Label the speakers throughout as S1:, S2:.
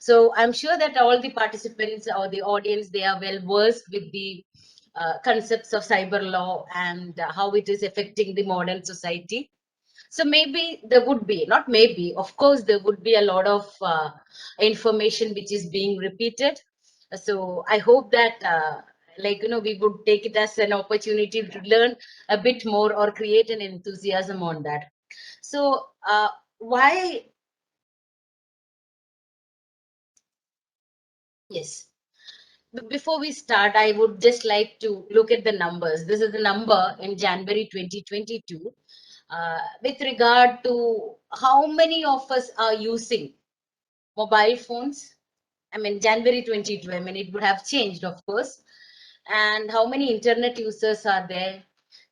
S1: So I'm sure that all the participants or the audience, they are well versed with the concepts of cyber law and how it is affecting the modern society. So maybe there would be, not maybe, of course, there would be a lot of information which is being repeated. So I hope that, we would take it as an opportunity to learn a bit more or create an enthusiasm on that. So why? Yes. Before we start, I would just like to look at the numbers. This is the number in January 2022 with regard to how many of us are using mobile phones. I mean, January 22, I mean, it would have changed, of course. And how many internet users are there?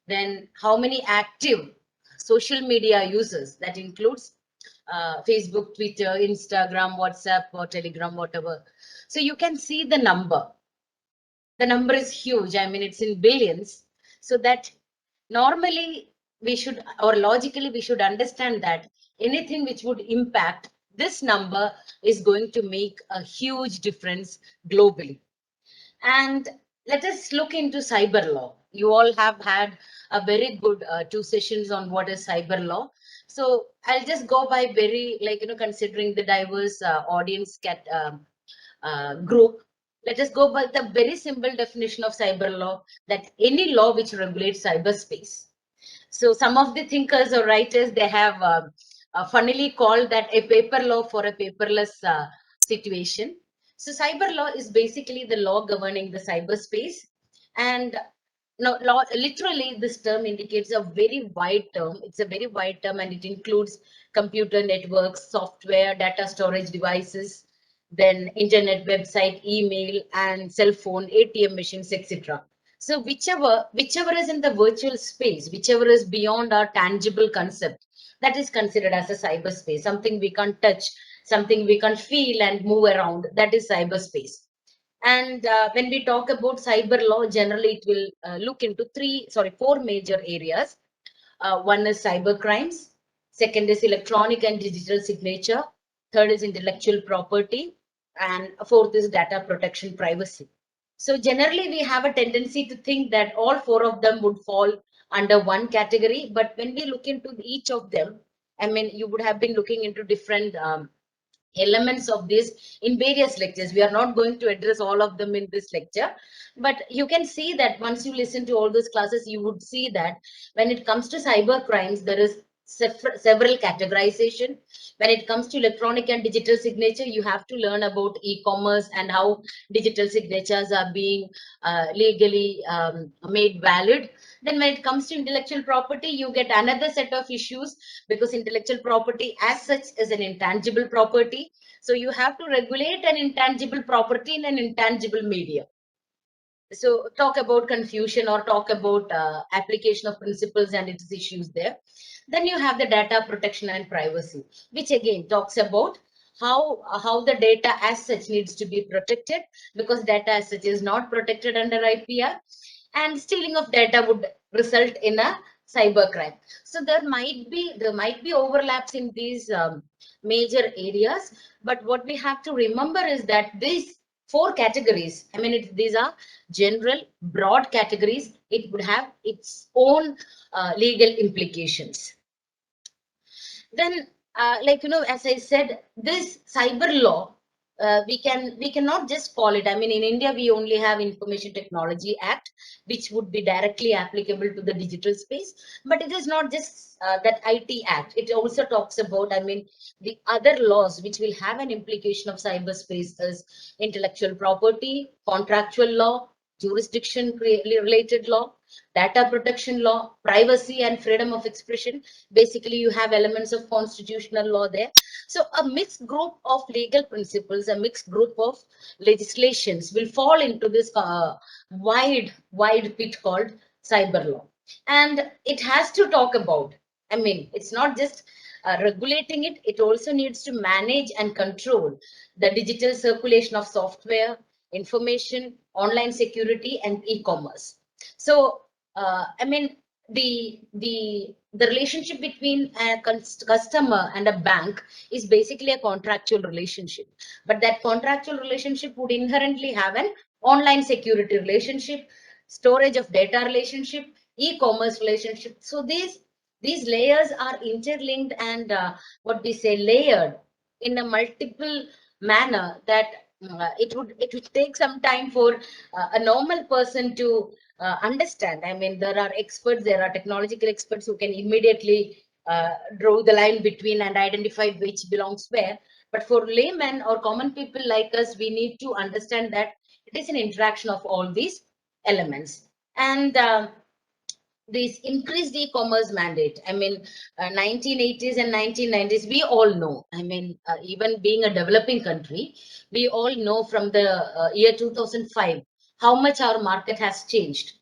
S1: Then how many active social media users? That includes Facebook, Twitter, Instagram, WhatsApp, or Telegram, whatever. So you can see the number. The number is huge. I mean, it's in billions. So that normally we should, or logically, we should understand that anything which would impact this number is going to make a huge difference globally. And let us look into cyber law. You all have had a very good two sessions on what is cyber law. So I'll just go by very, considering the diverse audience group. Let us go by the very simple definition of cyber law, that any law which regulates cyberspace. So some of the thinkers or writers, they have funnily called that a paper law for a paperless situation. So cyber law is basically the law governing the cyberspace. And now, law, literally, this term indicates a very wide term. It's a very wide term, and it includes computer networks, software, data storage devices, then internet, website, email, and cell phone, ATM machines, etc. So whichever is in the virtual space, whichever is beyond our tangible concept, that is considered as a cyberspace. Something we can't touch, something we can't feel and move around. That is cyberspace. And when we talk about cyber law, generally it will look into four major areas. One is cyber crimes. Second is electronic and digital signature. Third is intellectual property. And fourth is data protection privacy. So generally, we have a tendency to think that all four of them would fall under one category. But when we look into each of them, I mean, you would have been looking into different elements of this in various lectures. We are not going to address all of them in this lecture, but you can see that once you listen to all those classes, you would see that when it comes to cyber crimes, there is several categorization. When it comes to electronic and digital signature, you have to learn about e-commerce and how digital signatures are being legally made valid. Then when it comes to intellectual property, you get another set of issues, because intellectual property as such is an intangible property. So you have to regulate an intangible property in an intangible medium. So talk about confusion or talk about application of principles and its issues there. Then you have the data protection and privacy, which again talks about how the data as such needs to be protected, because data as such is not protected under IPR, and stealing of data would result in a cyber crime. So there might be overlaps in these major areas, but what we have to remember is that these four categories, I mean, these are general, broad categories. It would have its own legal implications. Then, as I said, this cyber law, we cannot just call it. I mean, in India, we only have Information Technology Act, which would be directly applicable to the digital space. But it is not just that IT Act. It also talks about, I mean, the other laws which will have an implication of cyberspace is intellectual property, contractual law, jurisdiction related law, data protection law, privacy and freedom of expression. Basically, you have elements of constitutional law there. So a mixed group of legal principles, a mixed group of legislations will fall into this wide pit called cyber law. And it has to talk about, I mean, it's not just regulating it, it also needs to manage and control the digital circulation of software, information, online security, and e-commerce. So, I mean, the relationship between a customer and a bank is basically a contractual relationship, but that contractual relationship would inherently have an online security relationship, storage of data relationship, e-commerce relationship. So these layers are interlinked and what we say layered in a multiple manner that it would take some time for a normal person to understand. I mean, there are experts, there are technological experts who can immediately draw the line between and identify which belongs where. But for laymen or common people like us, we need to understand that it is an interaction of all these elements. And this increased e-commerce mandate. I mean, 1980s and 1990s, we all know. I mean, even being a developing country, we all know from the year 2005 how much our market has changed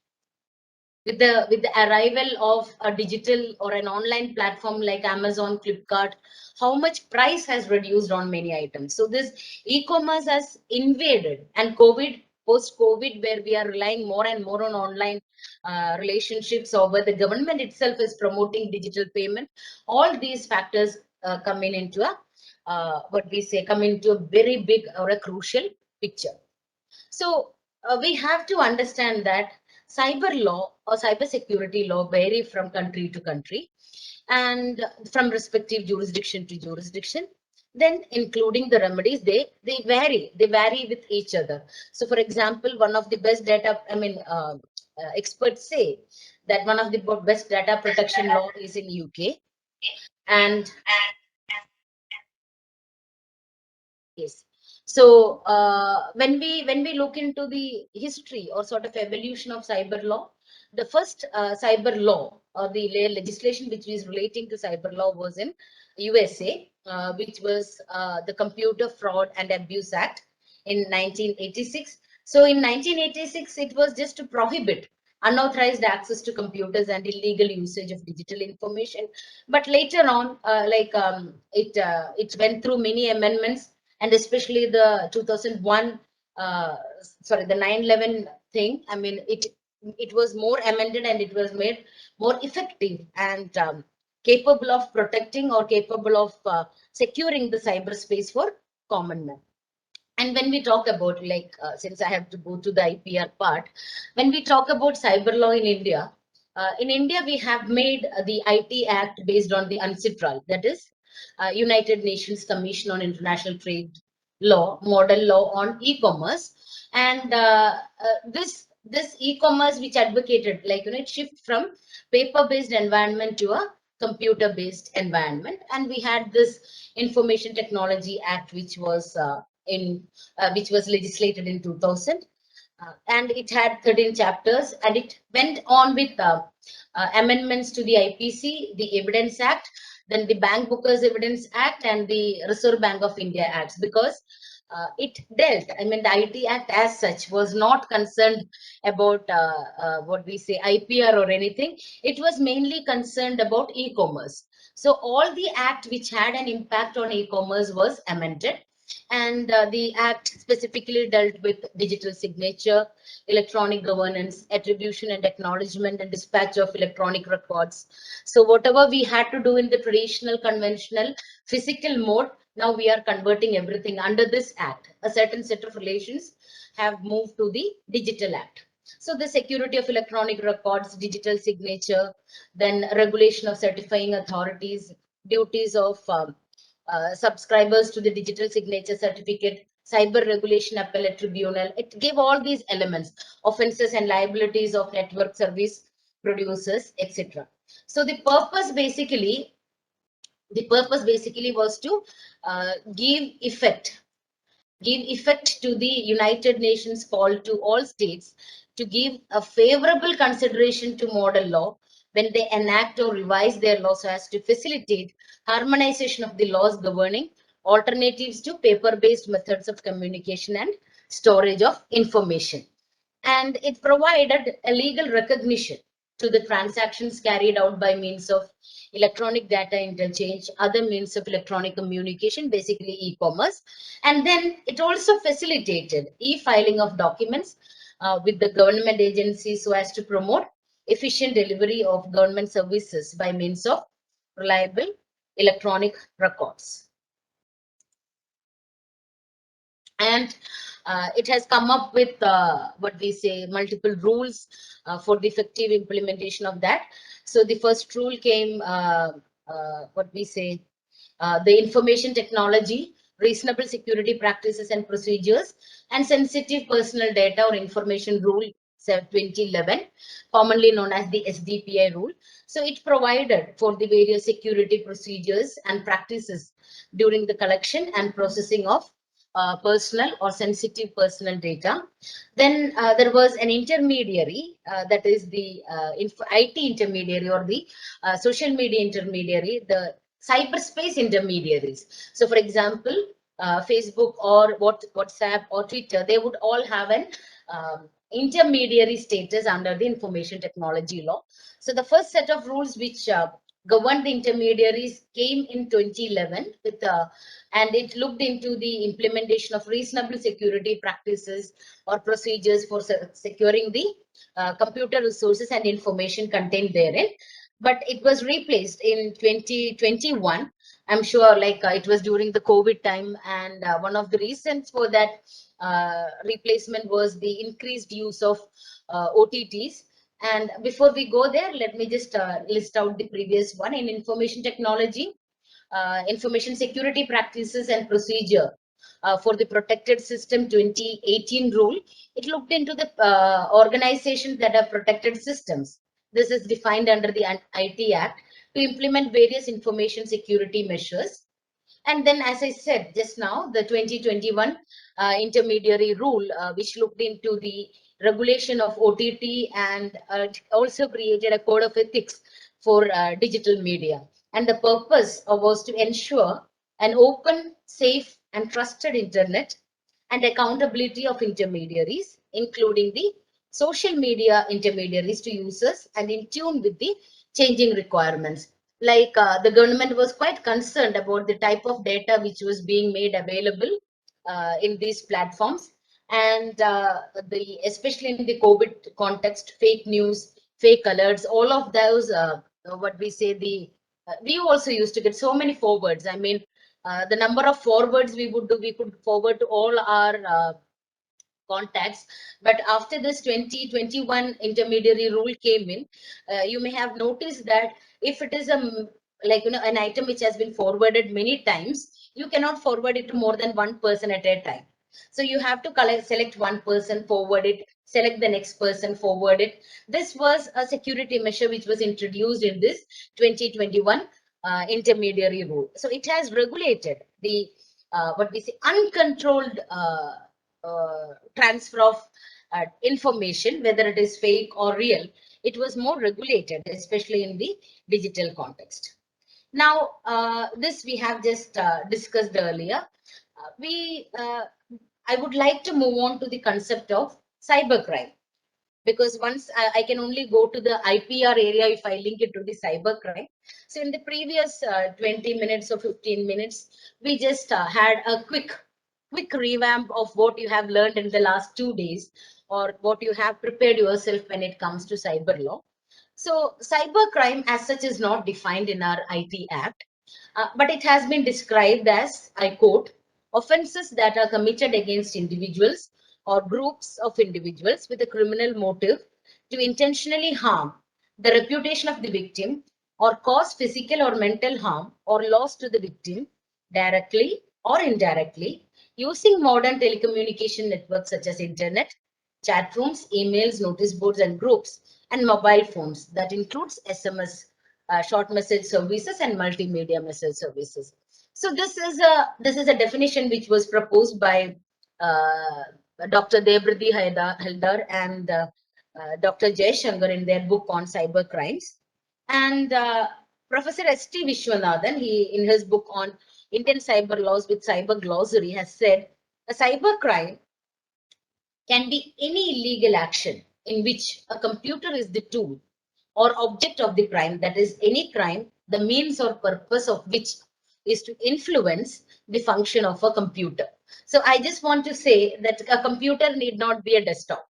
S1: with the arrival of a digital or an online platform like Amazon, Flipkart, how much price has reduced on many items. So this e-commerce has invaded, and post-COVID, where we are relying more and more on online relationships, or where the government itself is promoting digital payment, all these factors come in into a come into a very big or a crucial picture. So we have to understand that cyber law or cyber security law vary from country to country and from respective jurisdiction to jurisdiction. Then including the remedies, they vary with each other. So for example, one of the best data, experts say that one of the best data protection law is in UK. And yes. So when we look into the history or sort of evolution of cyber law, the first cyber law or the legislation which is relating to cyber law was in USA, which was the Computer Fraud and Abuse Act in 1986. So in 1986, it was just to prohibit unauthorized access to computers and illegal usage of digital information. But later on, it went through many amendments, and especially the 2001 the 9/11 thing. I mean, it was more amended and it was made more effective and capable of protecting or capable of securing the cyberspace for common man. And when we talk about, since I have to go to the IPR part, when we talk about cyber law in India, we have made the IT Act based on the UNCITRAL, that is United Nations Commission on International Trade Law, model law on e-commerce. And this e-commerce which advocated, it shift from paper-based environment to a computer-based environment. And we had this Information Technology Act, which was legislated in 2000, and it had 13 chapters, and it went on with amendments to the IPC, the Evidence Act, then the Bank Bookers Evidence Act, and the Reserve Bank of India Acts, because it dealt, I mean, the IT Act as such was not concerned about what we say IPR or anything. It was mainly concerned about e-commerce. So all the act which had an impact on e-commerce was amended, and the act specifically dealt with digital signature, electronic governance, attribution and acknowledgement, and dispatch of electronic records. So whatever we had to do in the traditional, conventional, physical mode, now we are converting everything under this act. A certain set of relations have moved to the digital act. So the security of electronic records, digital signature, then regulation of certifying authorities, duties of subscribers to the digital signature certificate, cyber regulation appellate tribunal. It gave all these elements, offenses and liabilities of network service producers, etc. So the purpose basically was to give effect to the United Nations call to all states to give a favorable consideration to model law when they enact or revise their laws, so as to facilitate harmonization of the laws governing alternatives to paper-based methods of communication and storage of information. And it provided a legal recognition to the transactions carried out by means of electronic data interchange, other means of electronic communication, basically e-commerce. And then it also facilitated e-filing of documents with the government agencies, so as to promote efficient delivery of government services by means of reliable electronic records. And it has come up with what we say multiple rules for the effective implementation of that. So the first rule came what we say the information technology, reasonable security practices and procedures, and sensitive personal data or information rule 2011, commonly known as the SDPI rule. So it provided for the various security procedures and practices during the collection and processing of personal or sensitive personal data. Then there was an intermediary, that is the IT intermediary or the social media intermediary, the cyberspace intermediaries. So, for example, Facebook or WhatsApp or Twitter, they would all have an intermediary status under the information technology law. So, the first set of rules which governed the intermediaries came in 2011 with and it looked into the implementation of reasonable security practices or procedures for securing the computer resources and information contained therein. But it was replaced in 2021. I'm sure like it was during the COVID time, and one of the reasons for that replacement was the increased use of OTTs. And before we go there, let me just list out the previous one. In information technology, information security practices and procedure for the protected system 2018 rule, it looked into the organizations that have protected systems. This is defined under the IT Act to implement various information security measures. And then, as I said just now, the 2021 intermediary rule, which looked into the regulation of OTT and also created a code of ethics for digital media. And the purpose was to ensure an open, safe, and trusted internet and accountability of intermediaries, including the social media intermediaries to users and in tune with the changing requirements. Like the government was quite concerned about the type of data which was being made available in these platforms, and especially in the COVID context, fake news, fake alerts, all of those what we say the we also used to get so many forwards. I mean, the number of forwards we would do, we could forward to all our contacts. But after this 2021 intermediary rule came in, you may have noticed that if it is a like an item which has been forwarded many times, you cannot forward it to more than one person at a time. So you have to select one person, forward it, select the next person, forward it. This was a security measure which was introduced in this 2021 intermediary rule. So it has regulated the what we say uncontrolled transfer of information, whether it is fake or real. It was more regulated, especially in the digital context. Now, this we have just discussed earlier. I would like to move on to the concept of cybercrime, because once I can only go to the IPR area if I link it to the cybercrime. So in the previous 20 minutes or 15 minutes, we just had a quick revamp of what you have learned in the last 2 days, or what you have prepared yourself when it comes to cyber law. So cybercrime as such is not defined in our IT Act, but it has been described as, I quote, offenses that are committed against individuals or groups of individuals with a criminal motive to intentionally harm the reputation of the victim or cause physical or mental harm or loss to the victim directly or indirectly using modern telecommunication networks such as internet, chat rooms, emails, notice boards and groups, and mobile phones. That includes SMS, short message services, and multimedia message services. So this is a definition which was proposed by Dr. Debradi Haldar and Dr. Jay Shankar in their book on cyber crimes. And Professor S.T. Vishwanathan, he in his book on Indian cyber laws with cyber glossary, has said a cyber crime can be any illegal action in which a computer is the tool or object of the crime, that is, any crime, the means or purpose of which is to influence the function of a computer. So I just want to say that a computer need not be a desktop.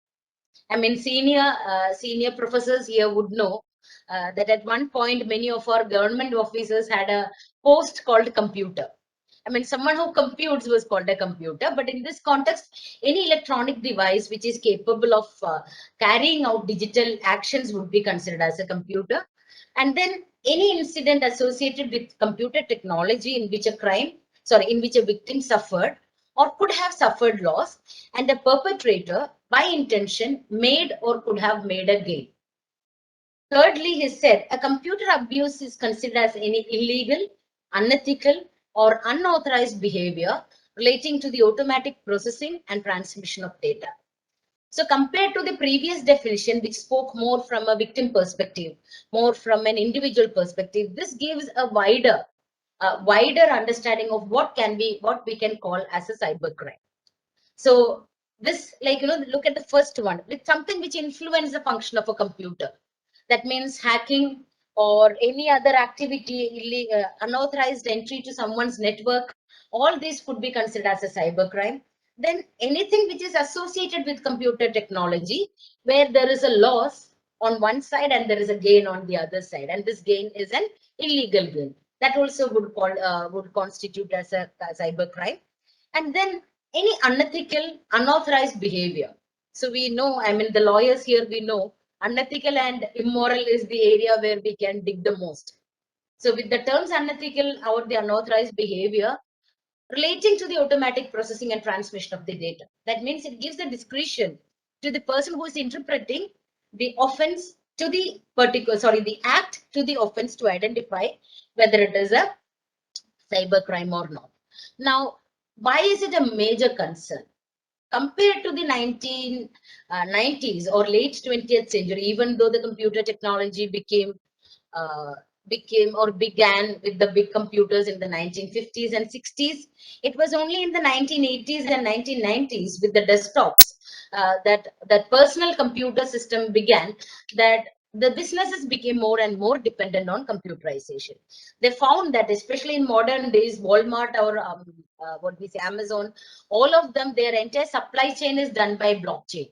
S1: I mean, senior professors here would know that at one point, many of our government officers had a post called computer. I mean, someone who computes was called a computer, but in this context, any electronic device which is capable of carrying out digital actions would be considered as a computer. And then any incident associated with computer technology in which in which a victim suffered or could have suffered loss, and the perpetrator, by intention, made or could have made a gain. Thirdly, he said a computer abuse is considered as any illegal, unethical, or unauthorized behavior relating to the automatic processing and transmission of data. So, compared to the previous definition, which spoke more from a victim perspective, more from an individual perspective, this gives a wider understanding of what we can call as a cybercrime. So, this, look at the first one with something which influences the function of a computer. That means hacking or any other activity, unauthorized entry to someone's network. All these could be considered as a cybercrime. Then anything which is associated with computer technology, where there is a loss on one side and there is a gain on the other side, and this gain is an illegal gain. That also would constitute as a cybercrime. And then any unethical, unauthorized behavior. So we know, I mean, the lawyers here, we know unethical and immoral is the area where we can dig the most. So with the terms unethical or the unauthorized behavior relating to the automatic processing and transmission of the data, that means it gives the discretion to the person who is interpreting the offense to the the act to the offense to identify whether it is a cybercrime or not. Now, why is it a major concern? Compared to the 1990s or late 20th century, even though the computer technology uh, began with the big computers in the 1950s and 60s, it was only in the 1980s and 1990s with the desktops that personal computer system began, that the businesses became more and more dependent on computerization. They found that especially in modern days, Walmart or what we say Amazon, all of them, their entire supply chain is done by blockchain.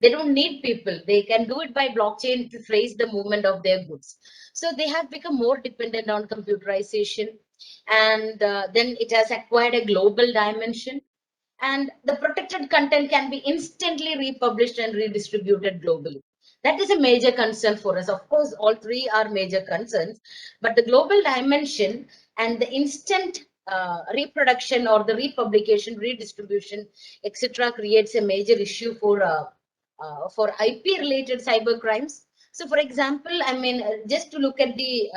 S1: They don't need people. They can do it by blockchain to trace the movement of their goods. So they have become more dependent on computerization. And then it has acquired a global dimension. And the protected content can be instantly republished and redistributed globally. That is a major concern for us. Of course, all three are major concerns, but the global dimension and the instant reproduction or the republication, redistribution, etc., creates a major issue for IP related cyber crimes. So, for example, I mean, just to look at the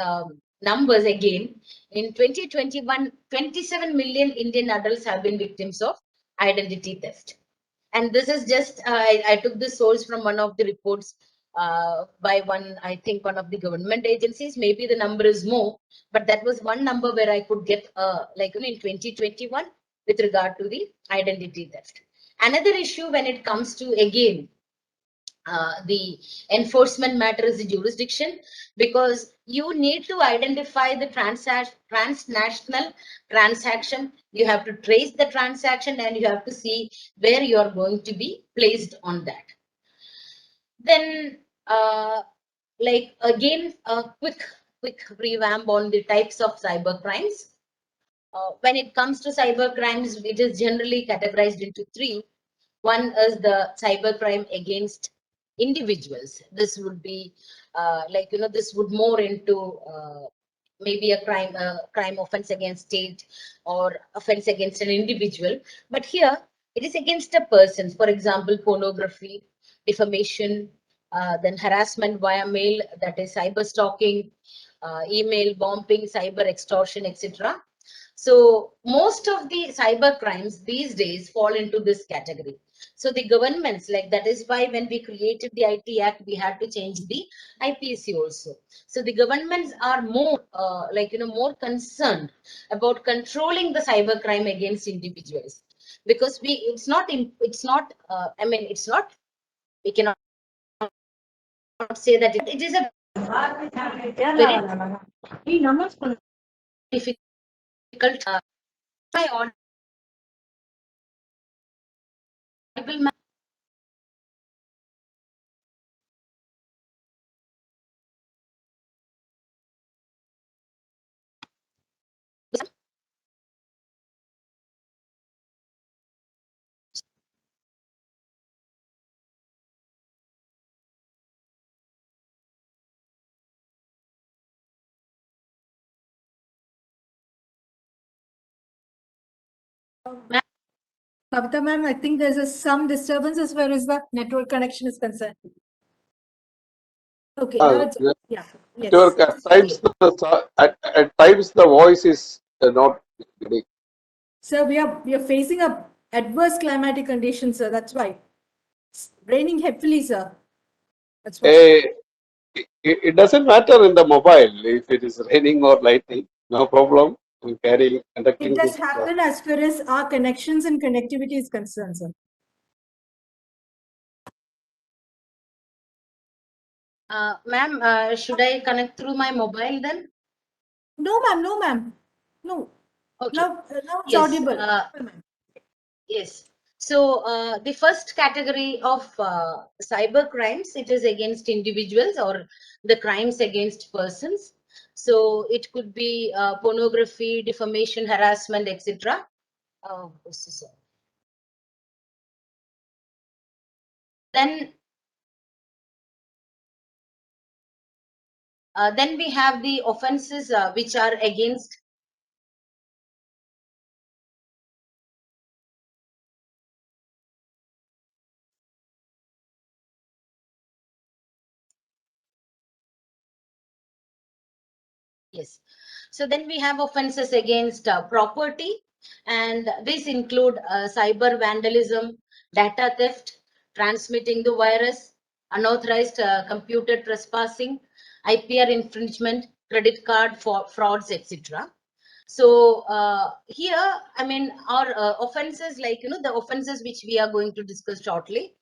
S1: numbers again, in 2021, 27 million Indian adults have been victims of identity theft. And this is just, I took this source from one of the reports by I think one of the government agencies. Maybe the number is more, but that was one number where I could get, in 2021 with regard to the identity theft. Another issue when it comes to, again, the enforcement matter is the jurisdiction, because you need to identify the transnational transaction. You have to trace the transaction and you have to see where you are going to be placed on that. Then, again, a quick revamp on the types of cyber crimes. When it comes to cyber crimes, it is generally categorized into three. One is the cybercrime against individuals. This would be this would more into maybe a crime offense against state or offense against an individual. But here it is against a person. For example, pornography, defamation, then harassment via mail, that is cyber stalking, email bombing, cyber extortion, etc. So most of the cyber crimes these days fall into this category. So the governments, like, that is why when we created the IT Act, we had to change the IPC also. So the governments are more, more concerned about controlling the cyber crime against individuals, because it's not, we cannot say that it is a very difficult. My audible,
S2: Kavitha ma'am, I think there's some disturbance as far as the network connection is concerned. Okay, now it's
S3: The
S2: yeah.
S3: network
S2: Yes.
S3: at times the voice is not getting.
S2: Sir, we are facing a adverse climatic conditions, sir. That's why. It's raining heavily, sir. That's why.
S3: Eh, it doesn't matter in the mobile if it is raining or lightning. No problem. We carry
S2: It
S3: conducting
S2: does
S3: this.
S2: happen as far as our connections and connectivity is concerned, sir.
S1: Ma'am, should I connect through my mobile then?
S2: No, ma'am. No, ma'am. No.
S1: Okay.
S2: Now it's
S1: Yes.
S2: audible.
S1: Yes. So the first category of cyber crimes, it is against individuals or the crimes against persons. So it could be pornography, defamation, harassment, etc. Then then we have the offenses which are against. Yes. So then we have offenses against property, and these include cyber vandalism, data theft, transmitting the virus, unauthorized computer trespassing, IPR infringement, credit card for frauds, etc. So here, I mean, our offenses, like, the offenses which we are going to discuss shortly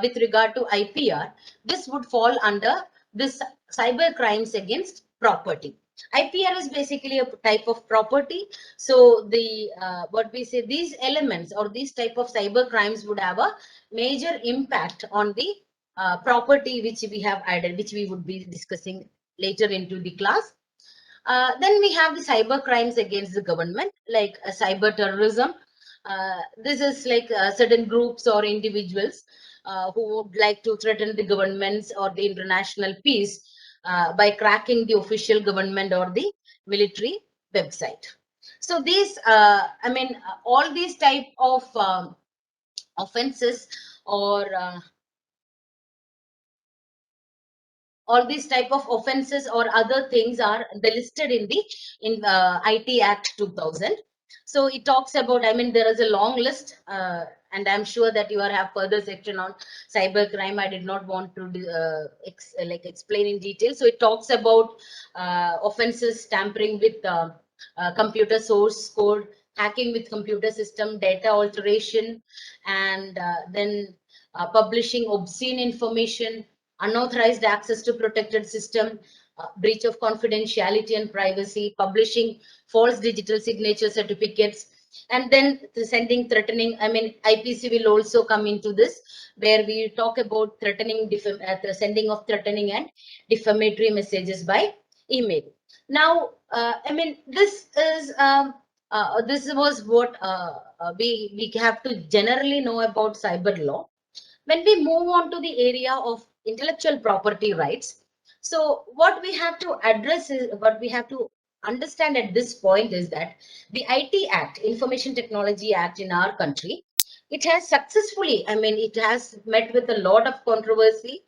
S1: with regard to IPR, this would fall under this cyber crimes against property. IPR is basically a type of property. So the what we say, these elements or these type of cyber crimes would have a major impact on the property which we have added, which we would be discussing later into the class. Then we have the cyber crimes against the government, like cyber terrorism. This is like certain groups or individuals who would like to threaten the governments or the international peace by cracking the official government or the military website. So these, all these type of offenses or all these type of offenses or other things are they listed in the IT Act 2000. So it talks about, I mean, there is a long list, and I'm sure that you are have further section on cyber crime. I did not want to explain in detail. So it talks about offenses tampering with computer source code, hacking with computer system, data alteration, and then publishing obscene information, unauthorized access to protected system, breach of confidentiality and privacy, publishing false digital signature certificates, and then the sending threatening. I mean, IPC will also come into this, where we talk about threatening, the sending of threatening and defamatory messages by email. Now, I mean, this was what we have to generally know about cyber law. When we move on to the area of intellectual property rights, so what we have to address is, what we have to understand at this point is that the IT Act, Information Technology Act in our country, it has successfully, I mean, it has met with a lot of controversy,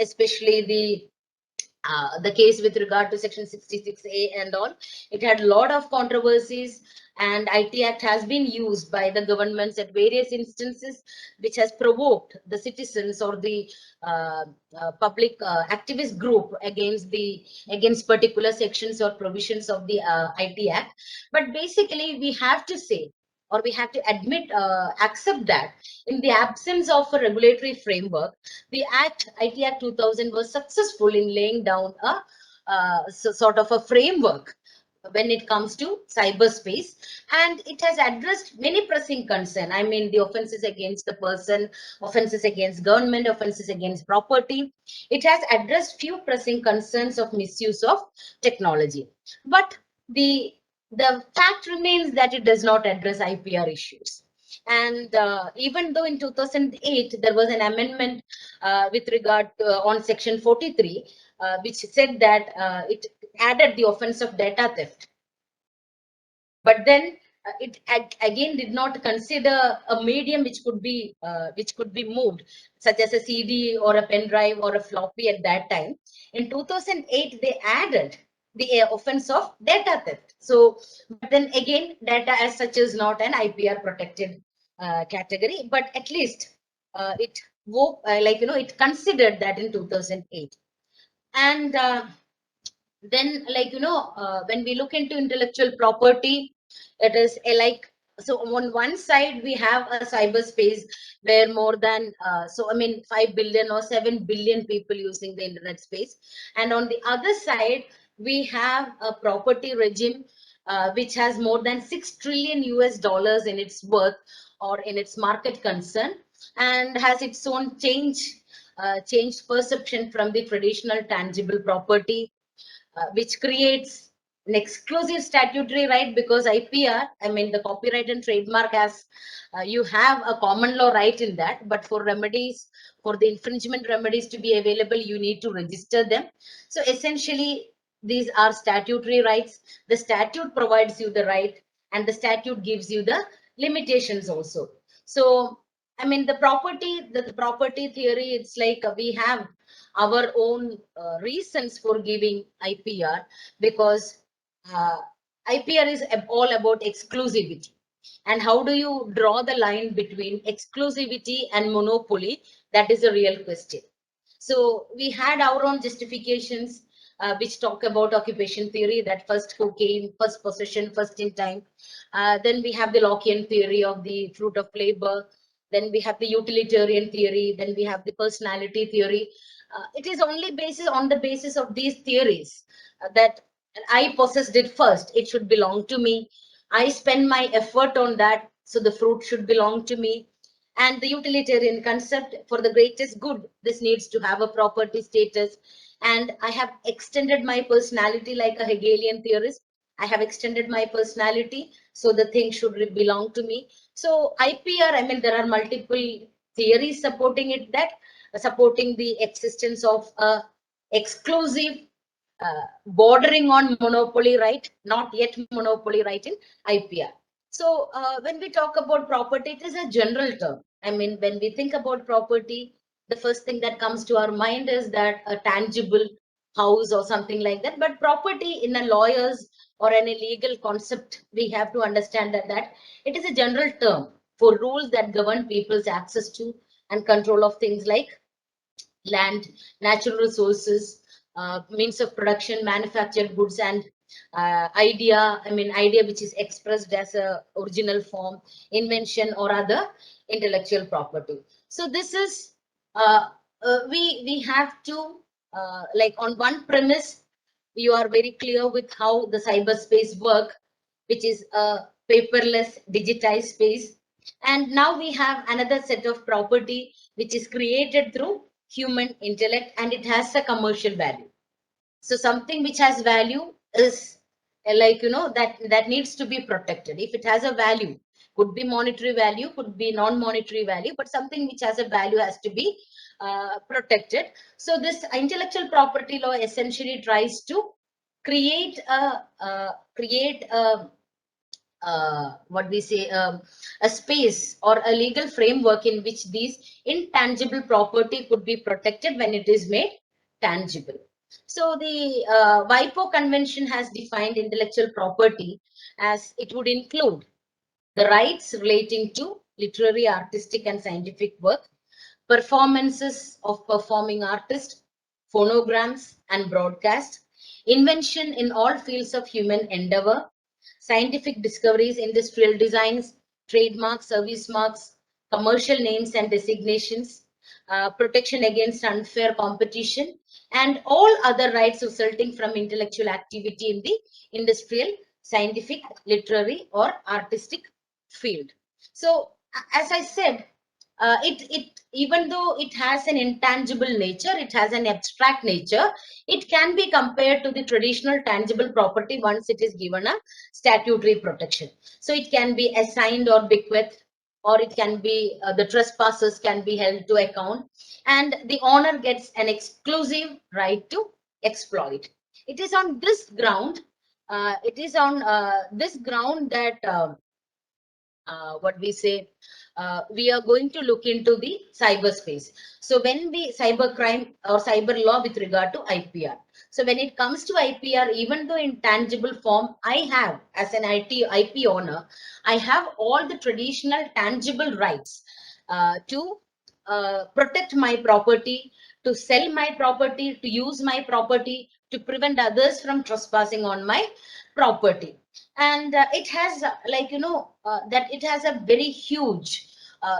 S1: especially the case with regard to section 66A and all. It had a lot of controversies, and IT Act has been used by the governments at various instances, which has provoked the citizens or the uh, public activist group against particular sections or provisions of the IT Act. But basically, we have to say, or we have to admit, accept that in the absence of a regulatory framework, the IT Act 2000 was successful in laying down a sort of a framework when it comes to cyberspace, and it has addressed many pressing concerns. I mean, the offenses against the person, offenses against government, offenses against property. It has addressed few pressing concerns of misuse of technology, but the fact remains that it does not address IPR issues. And even though in 2008 there was an amendment with regard to, on section 43, which said that it added the offense of data theft. But then it again did not consider a medium which could be moved, such as a CD or a pen drive or a floppy at that time. In 2008, they added the offense of data theft. So, but then again, data as such is not an IPR protected category, but at least it woke, it considered that in 2008. And then, when we look into intellectual property, it is so on one side we have a cyberspace where more than 5 billion or 7 billion people using the internet space, and on the other side we have a property regime which has more than 6 trillion US dollars in its worth or in its market concern, and has its own changed perception from the traditional tangible property, which creates an exclusive statutory right, because IPR, I mean the copyright and trademark, has you have a common law right in that, but for remedies, for the infringement remedies to be available, you need to register them. So essentially, these are statutory rights. The statute provides you the right, and the statute gives you the limitations also. So I mean the property theory, it's like we have our own reasons for giving IPR, because uh, IPR is all about exclusivity. And how do you draw the line between exclusivity and monopoly? That is a real question. So we had our own justifications, which talk about occupation theory, that first cocaine, first possession, first in time. Then we have the Lockean theory of the fruit of labor. Then we have the utilitarian theory. Then we have the personality theory. It is only basis on the basis of these theories that I possessed it first. It should belong to me. I spend my effort on that, so the fruit should belong to me. And the utilitarian concept, for the greatest good, this needs to have a property status. And I have extended my personality like a Hegelian theorist. I have extended my personality, so the thing should belong to me. So IPR, I mean, there are multiple theories supporting it, that supporting the existence of a exclusive, bordering on monopoly right, not yet monopoly right in IPR. So when we talk about property, it is a general term. I mean, when we think about property, the first thing that comes to our mind is that a tangible house or something like that. But property in a lawyer's or in a legal concept, we have to understand that it is a general term for rules that govern people's access to and control of things like land, natural resources, means of production, manufactured goods, and idea. I mean, idea which is expressed as a original form, invention, or other intellectual property. So this is we have to on one premise, you are very clear with how the cyberspace work, which is a paperless, digitized space. And now we have another set of property which is created through human intellect, and it has a commercial value. So something which has value is that needs to be protected. If it has a value, could be monetary value, could be non-monetary value, but something which has a value has to be protected. So this intellectual property law essentially tries to create a what we say a space or a legal framework in which these intangible property could be protected when it is made tangible. So the WIPO convention has defined intellectual property as it would include the rights relating to literary, artistic, and scientific work, performances of performing artists, phonograms and broadcast, invention in all fields of human endeavor, scientific discoveries, industrial designs, trademarks, service marks, commercial names and designations, protection against unfair competition, and all other rights resulting from intellectual activity in the industrial, scientific, literary, or artistic field. So, as I said, it even though it has an intangible nature, it has an abstract nature, it can be compared to the traditional tangible property once it is given a statutory protection. So it can be assigned or bequeathed, or it can be the trespassers can be held to account, and the owner gets an exclusive right to exploit. It is on this ground, that what we say, we are going to look into the cyberspace. So when we cybercrime or cyber law with regard to IPR. So when it comes to IPR, even though in tangible form, I have as an IP owner, I have all the traditional tangible rights to protect my property, to sell my property, to use my property, to prevent others from trespassing on my property. And it has that it has a very huge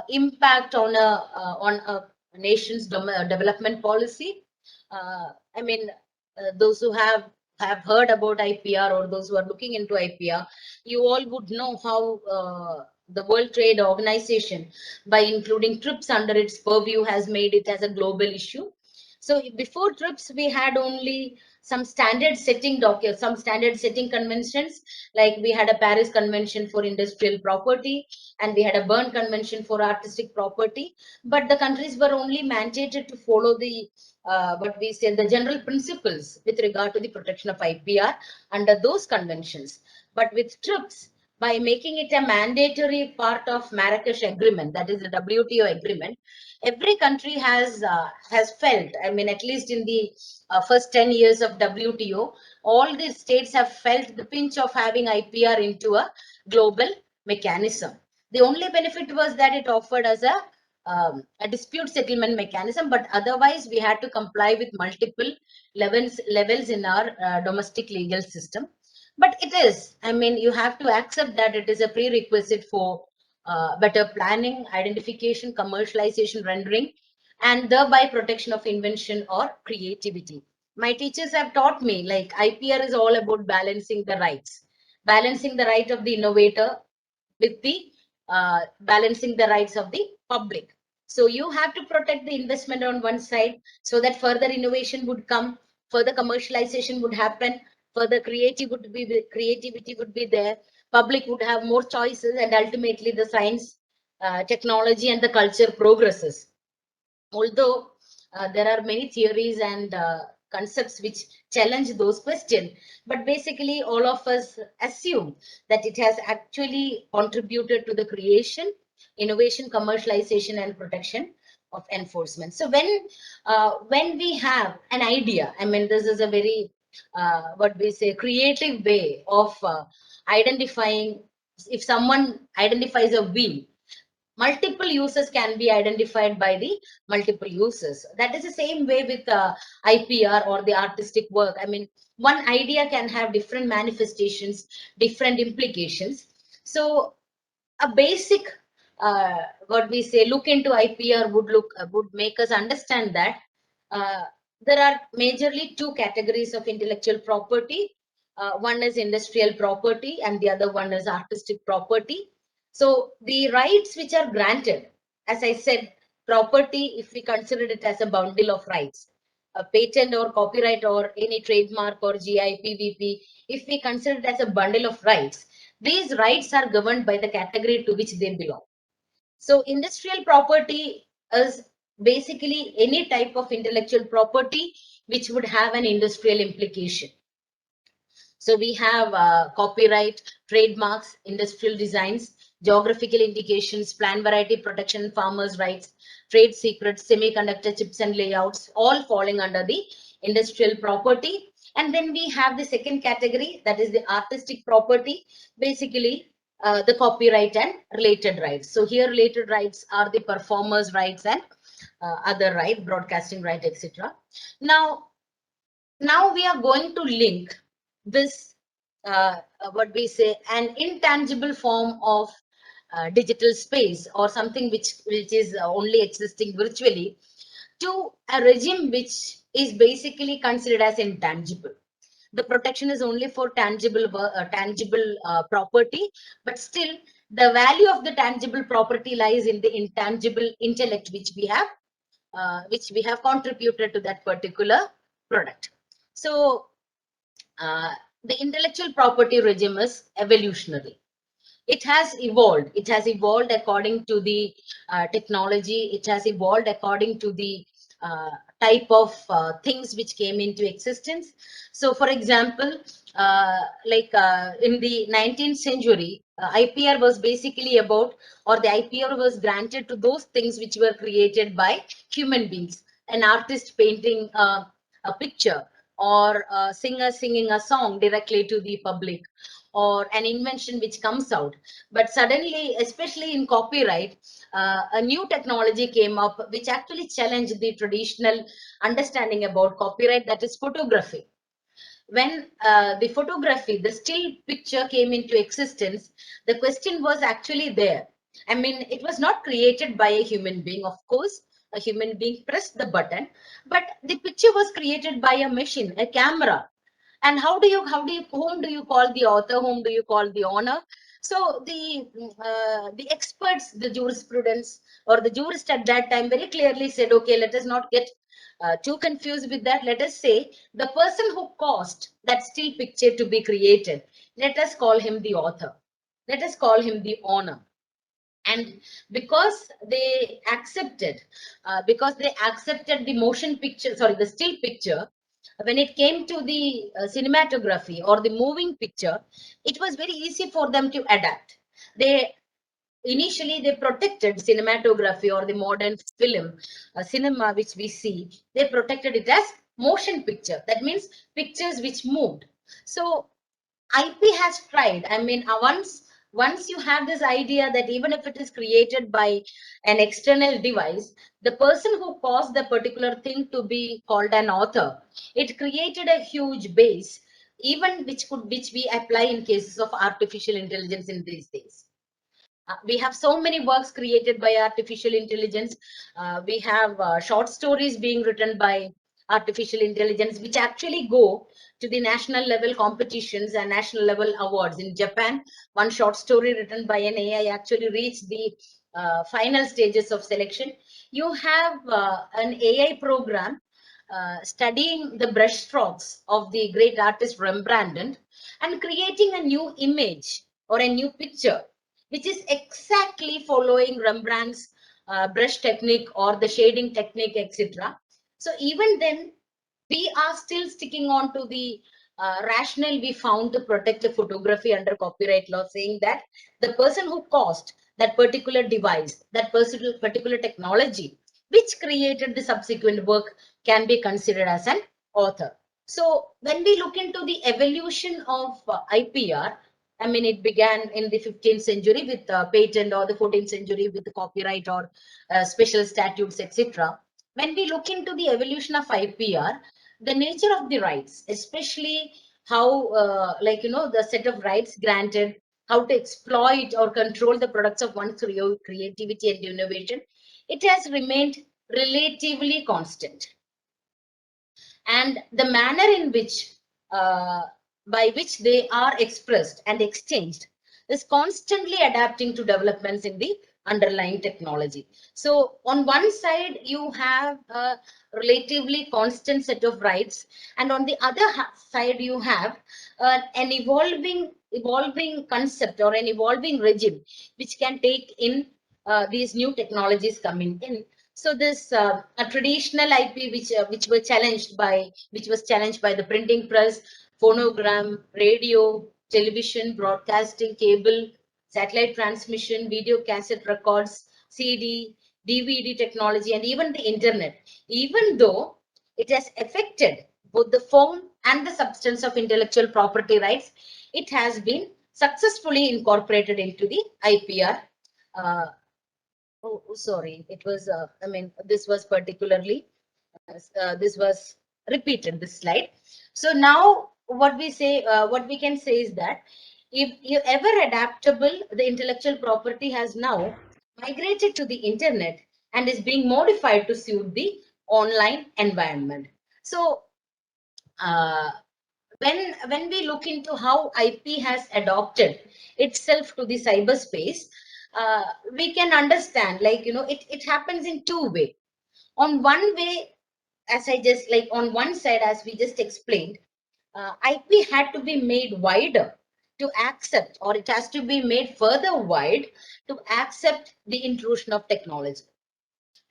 S1: impact on a nation's development policy. I mean, those who have heard about IPR, or those who are looking into IPR, you all would know how the World Trade Organization, by including TRIPS under its purview, has made it as a global issue. So before TRIPS, we had only some standard setting documents, some standard setting conventions, like we had a Paris Convention for industrial property, and we had a Berne Convention for artistic property. But the countries were only mandated to follow the what we say, the general principles with regard to the protection of IPR under those conventions. But with TRIPS, by making it a mandatory part of Marrakesh Agreement, that is the WTO agreement, every country has felt. I mean, at least in the first 10 years of WTO, all the states have felt the pinch of having IPR into a global mechanism. The only benefit was that it offered us a dispute settlement mechanism, but otherwise we had to comply with multiple levels in our domestic legal system. But it is, I mean, you have to accept that it is a prerequisite for better planning, identification, commercialization, rendering, and thereby protection of invention or creativity. My teachers have taught me, like, IPR is all about balancing the right of the innovator with the balancing the rights of the public. So you have to protect the investment on one side, so that further innovation would come, further commercialization would happen, further creativity would be there, public would have more choices, and ultimately the science, technology, and the culture progresses. Although there are many theories and concepts which challenge those questions, but basically all of us assume that it has actually contributed to the creation, innovation, commercialization, and protection of enforcement. So when we have an idea, I mean, this is a very what we say, creative way of identifying. If someone identifies a wheel, multiple users can be identified by the multiple users. That is the same way with IPR or the artistic work. I mean, one idea can have different manifestations, different implications. So a basic what we say, look into IPR would make us understand that uh, there are majorly two categories of intellectual property. One is industrial property and the other one is artistic property. So the rights which are granted, as I said, property, if we consider it as a bundle of rights, a patent or copyright or any trademark or GI, PVP, if we consider it as a bundle of rights, these rights are governed by the category to which they belong. So industrial property is basically any type of intellectual property which would have an industrial implication. So we have copyright, trademarks, industrial designs, geographical indications, plant variety protection, farmers' rights, trade secrets, semiconductor chips and layouts, all falling under the industrial property. And then we have the second category, that is the artistic property, basically the copyright and related rights. So here related rights are the performers' rights and other rights, broadcasting right, etc. Now we are going to link this what we say, an intangible form of digital space, or something which is only existing virtually, to a regime which is basically considered as intangible. The protection is only for tangible property, but still the value of the tangible property lies in the intangible intellect which we have contributed to that particular product. So uh, the intellectual property regime is evolutionary. It has evolved. It has evolved according to the technology. It has evolved according to the type of things which came into existence. So, for example, in the 19th century, IPR was basically about, or the IPR was granted to those things which were created by human beings. An artist painting a picture, or a singer singing a song directly to the public, or an invention which comes out. But suddenly, especially in copyright, a new technology came up which actually challenged the traditional understanding about copyright, that is photography. When the photography, the still picture came into existence, the question was actually there. I mean, it was not created by a human being, of course. A human being pressed the button, but the picture was created by a machine, a camera. And whom do you call the author, whom do you call the owner? So the experts, the jurisprudence or the jurist at that time very clearly said, okay, let us not get too confused with that. Let us say the person who caused that still picture to be created, let us call him the author, let us call him the owner. And because they accepted the motion picture, sorry, the still picture, when it came to the cinematography or the moving picture, it was very easy for them to adapt. They initially they protected cinematography or the modern film cinema which we see, they protected it as motion picture. That means pictures which moved. So IP has tried. I mean, once you have this idea that even if it is created by an external device, the person who caused the particular thing to be called an author, it created a huge base, even which we apply in cases of artificial intelligence in these days. We have so many works created by artificial intelligence. We have short stories being written by artificial intelligence, which actually go to the national level competitions and national level awards. In Japan, one short story written by an AI actually reached the final stages of selection. You have an AI program studying the brush strokes of the great artist Rembrandt and creating a new image or a new picture which is exactly following Rembrandt's brush technique or the shading technique, etc. So even then, we are still sticking on to the rationale we found to protect the photography under copyright law, saying that the person who caused that particular device, that particular technology, which created the subsequent work, can be considered as an author. So when we look into the evolution of IPR, I mean, it began in the 15th century with patent, or the 14th century with the copyright or special statutes, etc. When we look into the evolution of IPR, the nature of the rights, especially how, the set of rights granted, how to exploit or control the products of one's creativity and innovation, it has remained relatively constant. And the manner in which by which they are expressed and exchanged is constantly adapting to developments in the underlying technology. So on one side you have a relatively constant set of rights, and on the other side you have an evolving concept or an evolving regime which can take in these new technologies coming in. So this a traditional IP which was challenged by the printing press, phonogram, radio, television, broadcasting, cable, satellite transmission, video cassette records, CD, DVD technology, and even the internet. Even though it has affected both the form and the substance of intellectual property rights, it has been successfully incorporated into the IPR. Sorry, it was, I mean, this was particularly, this was repeated, this slide. So now what we can say is that if ever adaptable, the intellectual property has now migrated to the internet and is being modified to suit the online environment. So uh, when we look into how IP has adopted itself to the cyberspace, we can understand, it happens in two ways. On one way, as I just like on one side, as we just explained, IP had to be made wider to accept, or it has to be made further wide to accept the intrusion of technology.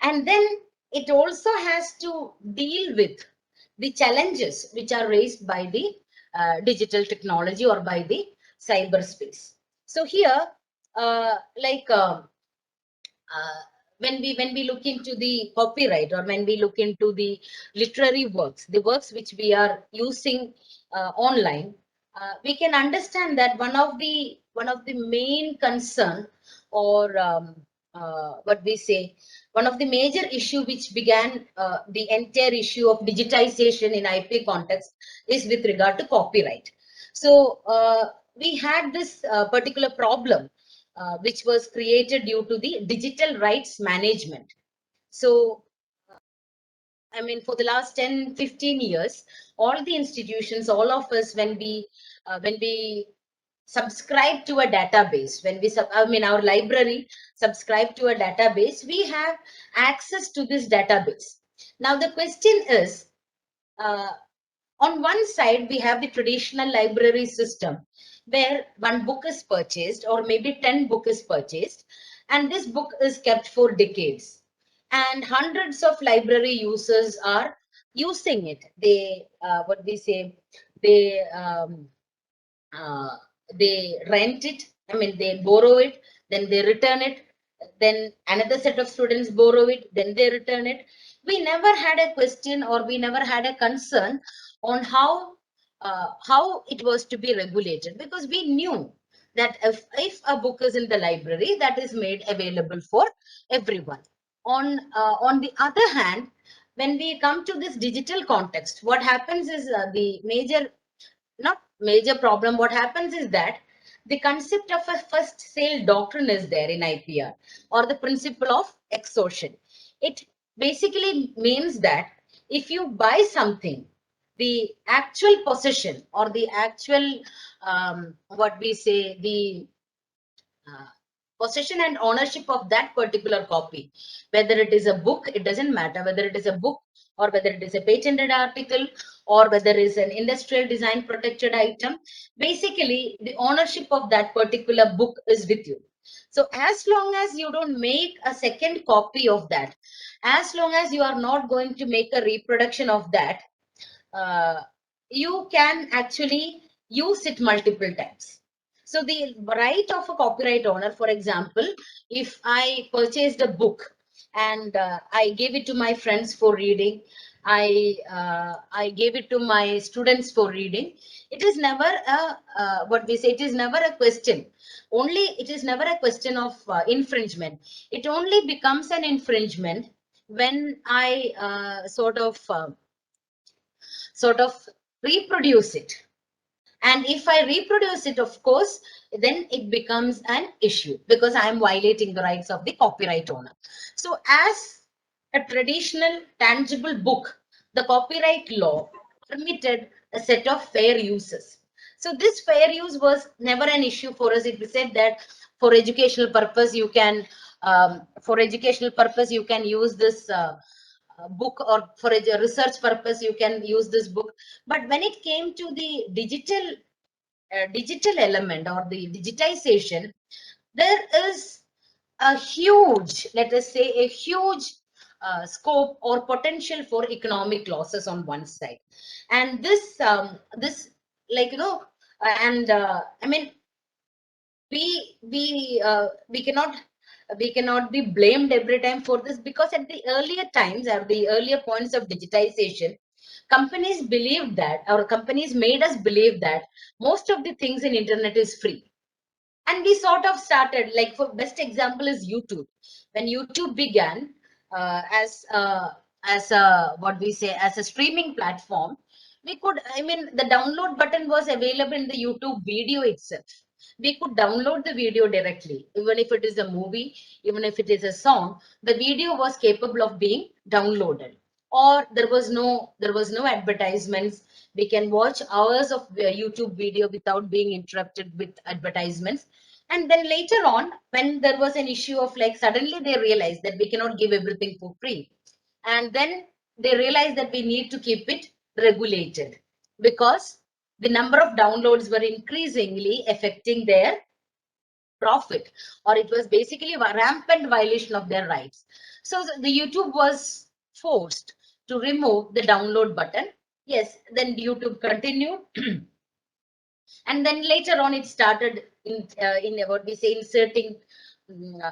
S1: And then it also has to deal with the challenges which are raised by the digital technology or by the cyberspace. So here, like when we look into the copyright, or when we look into the literary works, the works which we are using online, we can understand that one of the main concern, or what we say, one of the major issue which began the entire issue of digitization in IP context is with regard to copyright. So we had this particular problem which was created due to the digital rights management. So, I mean, for the last 10, 15 years, all the institutions, all of us, when we subscribe to a database, our library subscribe to a database, we have access to this database. Now, the question is, uh, on one side, we have the traditional library system where one book is purchased, or maybe 10 book is purchased, and this book is kept for decades. And hundreds of library users are using it. They uh, they rent it, I mean, they borrow it, then they return it, then another set of students borrow it, then they return it. We never had a question, or we never had a concern on how it was to be regulated, because we knew that if a book is in the library, that is made available for everyone. On the other hand, when we come to this digital context, what happens is, the major not major problem, what happens is that the concept of a first sale doctrine is there in IPR, or the principle of extortion. It basically means that if you buy something, the actual possession, or the actual what we say the uh, possession and ownership of that particular copy, whether it is a book, it doesn't matter whether it is a book, or whether it is a patented article, or whether it is an industrial design protected item, basically the ownership of that particular book is with you. So as long as you don't make a second copy of that, as long as you are not going to make a reproduction of that, uh, you can actually use it multiple times. So the right of a copyright owner, for example, if I purchased a book and I gave it to my friends for reading, I gave it to my students for reading, it is never a what we say. It is never a question. Only it is never a question of infringement. It only becomes an infringement when I sort of reproduce it. And if I reproduce it, of course, then it becomes an issue, because I am violating the rights of the copyright owner. So as a traditional tangible book, the copyright law permitted a set of fair uses. So this fair use was never an issue for us. It was said that for educational purpose, you can use this book, or for a research purpose you can use this book. But when it came to the digital element, or the digitization, there is a huge, let us say, a huge scope or potential for economic losses on one side. And this like and I mean, we cannot be blamed every time for this, because at the earlier times, or the earlier points of digitization, companies believed that, or companies made us believe that most of the things in internet is free. And we sort of started, like, for best example is YouTube. When YouTube began as a, what we say, as a streaming platform, we could, I mean, the download button was available in the YouTube video itself. We could download the video directly, even if it is a movie, even if it is a song, the video was capable of being downloaded. Or there was no advertisements. We can watch hours of YouTube video without being interrupted with advertisements. And then later on, when there was an issue of, like, suddenly they realized that we cannot give everything for free, and then they realized that we need to keep it regulated, because the number of downloads were increasingly affecting their profit, or it was basically a rampant violation of their rights. So the YouTube was forced to remove the download button. Yes, then YouTube continued. And then later on, it started in what we say inserting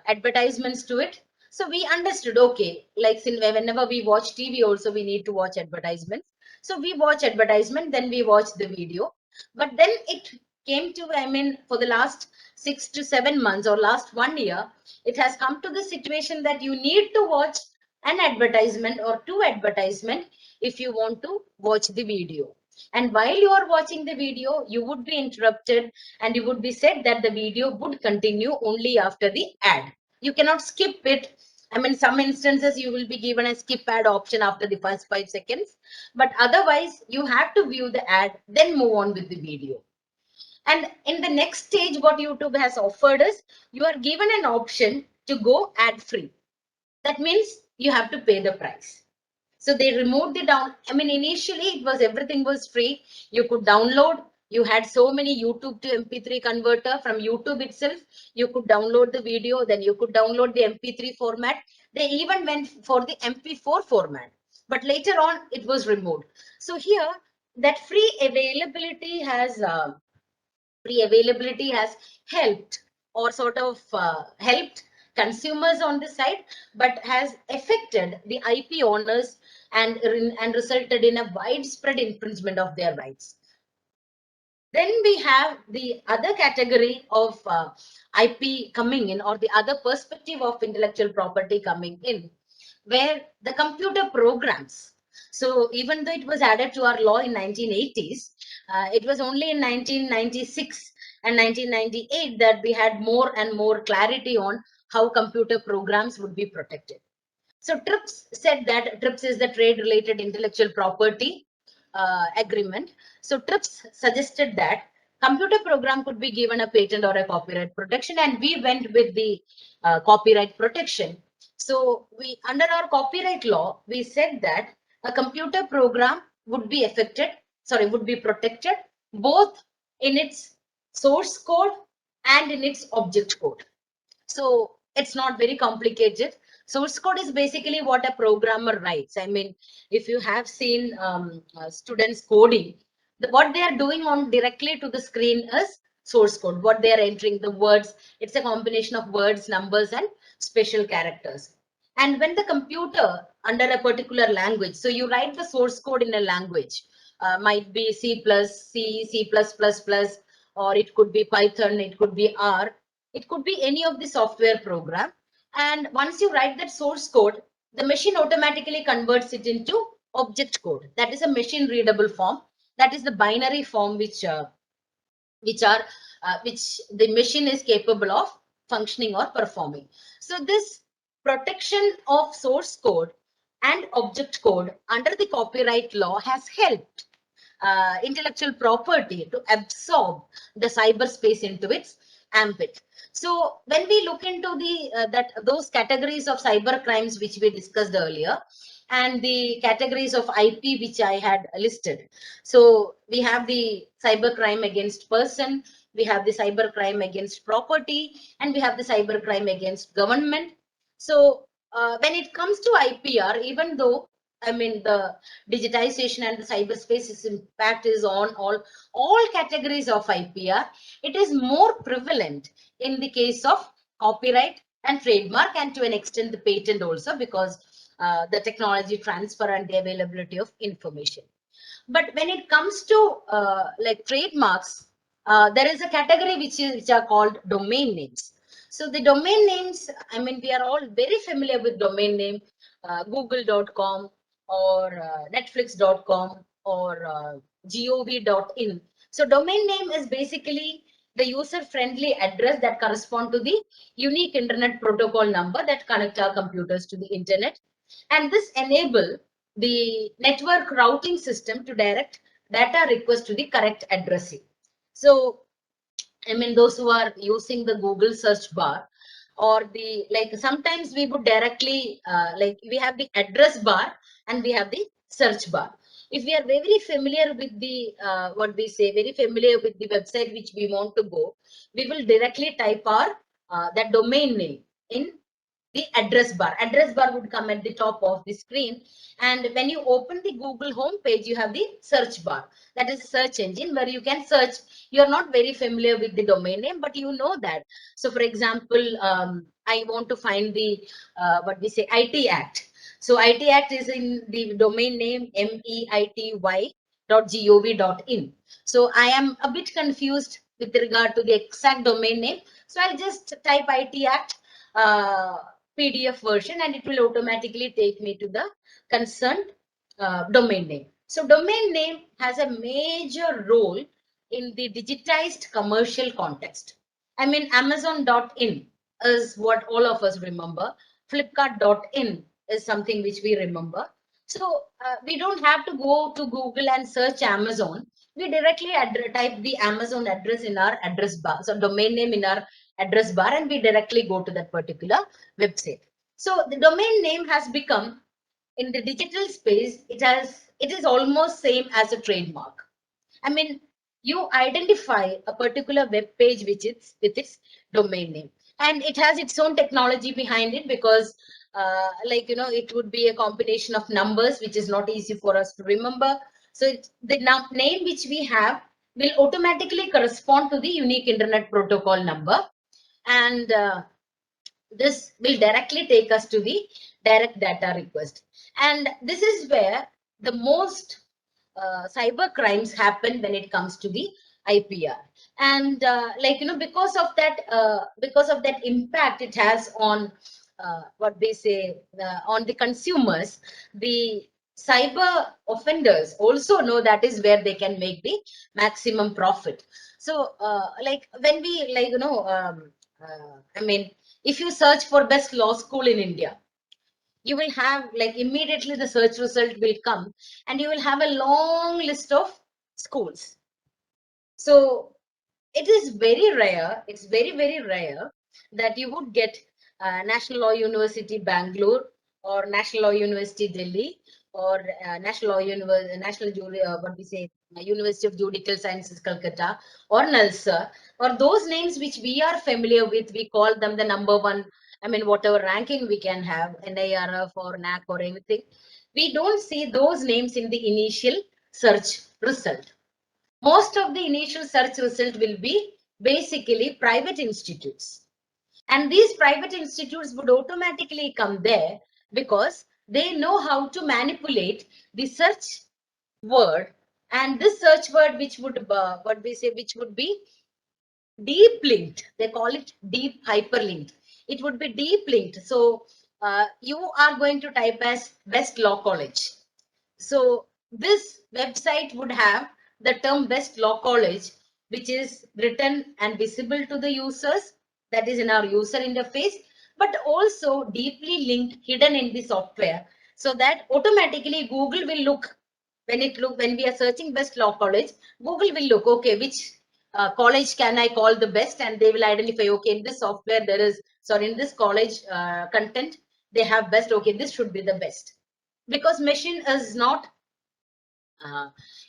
S1: advertisements to it. So we understood, okay, like whenever we watch TV, also we need to watch advertisements. So we watch advertisement, then we watch the video. But then it came to, I mean, for the last 6 to 7 months or last 1 year, it has come to the situation that you need to watch an advertisement or two advertisement if you want to watch the video. And while you are watching the video, you would be interrupted and you would be said that the video would continue only after the ad. You cannot skip it. I mean, some instances you will be given a skip ad option after the first 5 seconds, but otherwise you have to view the ad, then move on with the video. And in the next stage, what YouTube has offered is you are given an option to go ad free. That means you have to pay the price. So they removed the down. I mean, initially it was everything was free. You could download. You had so many YouTube to MP3 converter from YouTube itself. You could download the video. Then you could download the MP3 format. They even went for the MP4 format. But later on, it was removed. So here, that free availability has helped or sort of helped consumers on this side, but has affected the IP owners and resulted in a widespread infringement of their rights. Then we have the other category of IP coming in, or the other perspective of intellectual property coming in, where the computer programs. So even though it was added to our law in 1980s, it was only in 1996 and 1998 that we had more and more clarity on how computer programs would be protected. So TRIPS said that TRIPS is the trade related intellectual property agreement. So TRIPS suggested that computer program could be given a patent or a copyright protection, and we went with the copyright protection. So we, under our copyright law, we said that a computer program would be would be protected both in its source code and in its object code. So it's not very complicated. Source code is basically what a programmer writes. I mean, if you have seen students coding, what they are doing on directly to the screen is source code. What they are entering, the words, it's a combination of words, numbers, and special characters. And when the computer under a particular language, so you write the source code in a language, might be C++, C+++, or it could be Python, it could be R, it could be any of the software program. And once you write that source code, the machine automatically converts it into object code. That is a machine readable form. That is the binary form which the machine is capable of functioning or performing. So this protection of source code and object code under the copyright law has helped intellectual property to absorb the cyberspace into its ambit. So when we look into those categories of cyber crimes which we discussed earlier, and the categories of IP which I had listed. So we have the cyber crime against person, we have the cyber crime against property, and we have the cyber crime against government. So when it comes to IPR, even though I mean the digitization and the cyberspace's impact is on all categories of IPR, it is more prevalent in the case of copyright and trademark, and to an extent the patent also, because the technology transfer and the availability of information. But when it comes to like trademarks, there is a category which are called domain names. So the domain names, I mean, we are all very familiar with domain name, google.com or netflix.com or gov.in. So domain name is basically the user-friendly address that correspond to the unique internet protocol number that connect our computers to the internet. And this enable the network routing system to direct data request to the correct addressing. So, I mean, those who are using the Google search bar, or the, like, sometimes we would directly, like, we have the address bar and we have the search bar. If we are very familiar with the, what we say, very familiar with the website which we want to go, we will directly type our, that domain name in the address bar. Address bar would come at the top of the screen. And when you open the Google home page, you have the search bar. That is a search engine where you can search. You're not very familiar with the domain name, but you know that. So for example, I want to find the, what we say, IT Act. So IT Act is in the domain name meity.gov.in. So I am a bit confused with regard to the exact domain name. So I'll just type IT Act PDF version and it will automatically take me to the concerned domain name. So domain name has a major role in the digitized commercial context. I mean, Amazon.in is what all of us remember. Flipkart.in is something which we remember. So we don't have to go to Google and search Amazon. We directly type the Amazon address in our address bar, so domain name in our address bar, and we directly go to that particular website. So the domain name has become, in the digital space, it is almost same as a trademark. I mean, you identify a particular web page with its domain name, and it has its own technology behind it, because like, you know, it would be a combination of numbers, which is not easy for us to remember. So the name which we have will automatically correspond to the unique internet protocol number, and this will directly take us to the direct data request. And this is where the most cyber crimes happen when it comes to the IPR. And like, you know, because of that impact it has on what they say on the consumers, the cyber offenders also know that is where they can make the maximum profit. So like when we, like, you know, I mean, if you search for best law school in India, you will have, like, immediately the search result will come and you will have a long list of schools. So it is very rare, it's very, very rare that you would get National Law University Bangalore or National Law University Delhi or what we say, University of Judicial Sciences Calcutta or NALSA, or those names which we are familiar with. We call them the number one, I mean, whatever ranking we can have, NIRF or NAC or anything. We don't see those names in the initial search result. Most of the initial search result will be basically private institutes. And these private institutes would automatically come there because they know how to manipulate the search word, and this search word, which would what we say, which would be deep linked. They call it deep hyperlinked. It would be deep linked. So you are going to type as Best Law College. So this website would have the term Best Law College, which is written and visible to the users, that is in our user interface, but also deeply linked, hidden in the software, so that automatically Google will look, when we are searching Best Law College, Google will look, okay, which college can I call the best, and they will identify, okay, in this software there is, sorry, in this college content they have best, okay, this should be the best. Because machine is not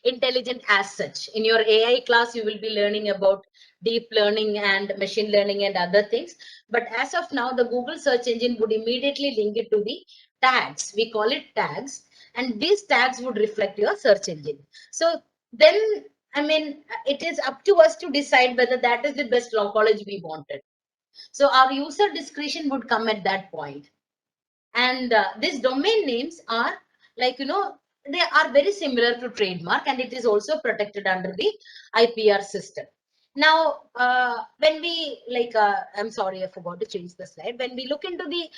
S1: intelligent as such. In your AI class, you will be learning about deep learning and machine learning and other things. But as of now, the Google search engine would immediately link it to the tags. We call it tags. And these tags would reflect your search engine. So then, I mean, it is up to us to decide whether that is the best law college we wanted. So our user discretion would come at that point. And these domain names are, like, you know, they are very similar to trademark, and it is also protected under the IPR system. Now when we, like, I'm sorry, I forgot to change the slide. When we look into the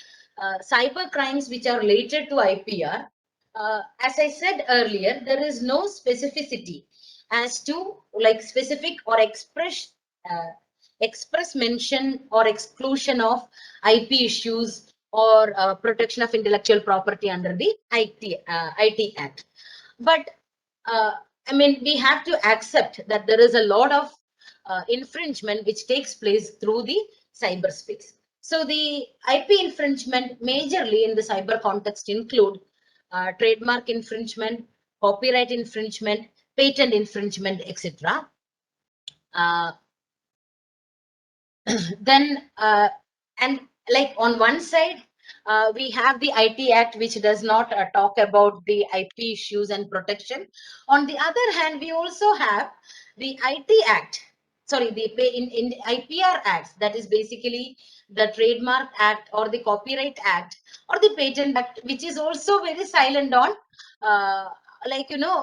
S1: cyber crimes which are related to IPR, as I said earlier, there is no specificity as to, like, specific or express mention or exclusion of IP issues or protection of intellectual property under the IT Act. But I mean, we have to accept that there is a lot of infringement which takes place through the cyberspace. So the IP infringement majorly in the cyber context include trademark infringement, copyright infringement, patent infringement, etc. Then and like on one side, We have the IT Act, which does not talk about the IP issues and protection. On the other hand, we also have the IT Act, sorry, in IPR Acts, that is basically the Trademark Act or the Copyright Act or the Patent Act, which is also very silent on,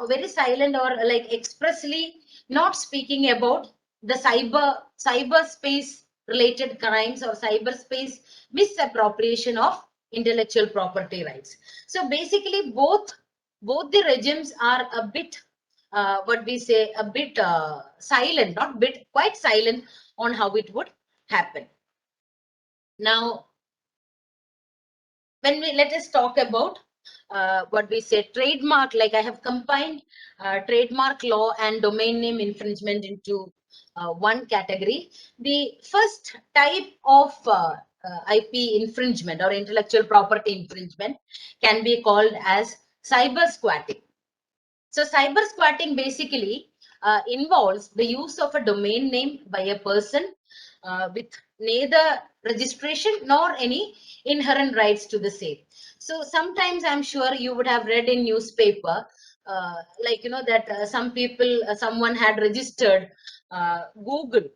S1: very silent or like expressly not speaking about the cyberspace related crimes or cyberspace misappropriation of intellectual property rights. So basically, both the regimes are a bit, what we say, a bit silent, not bit, quite silent on how it would happen. Now, when we let us talk about what we say trademark, like I have combined trademark law and domain name infringement into one category. The first type of IP infringement or intellectual property infringement can be called as cyber squatting. So cyber squatting basically involves the use of a domain name by a person with neither registration nor any inherent rights to the same. So sometimes I'm sure you would have read in newspaper, that some people, someone had registered Google,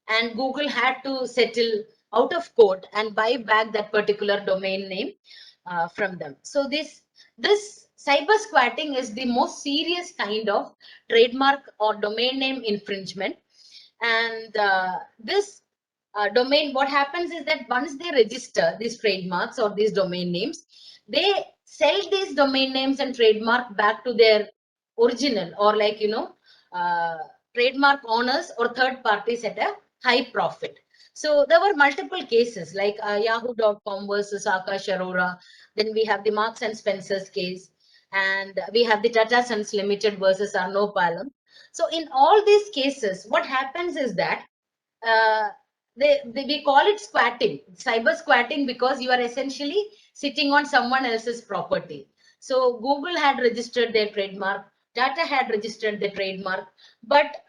S1: and Google had to settle out of court and buy back that particular domain name from them. So this cyber squatting is the most serious kind of trademark or domain name infringement. And this domain, what happens is that once they register these trademarks or these domain names, they sell these domain names and trademark back to their original or uh, trademark owners or third parties at a high profit. So there were multiple cases like yahoo.com versus Akash Arora. Then we have the Marks and Spencer's case, and we have the Tata Sons Limited versus Arno Palem. So in all these cases, what happens is that uh, we call it squatting, cyber squatting, because you are essentially sitting on someone else's property. So Google had registered their trademark, Tata had registered their trademark, but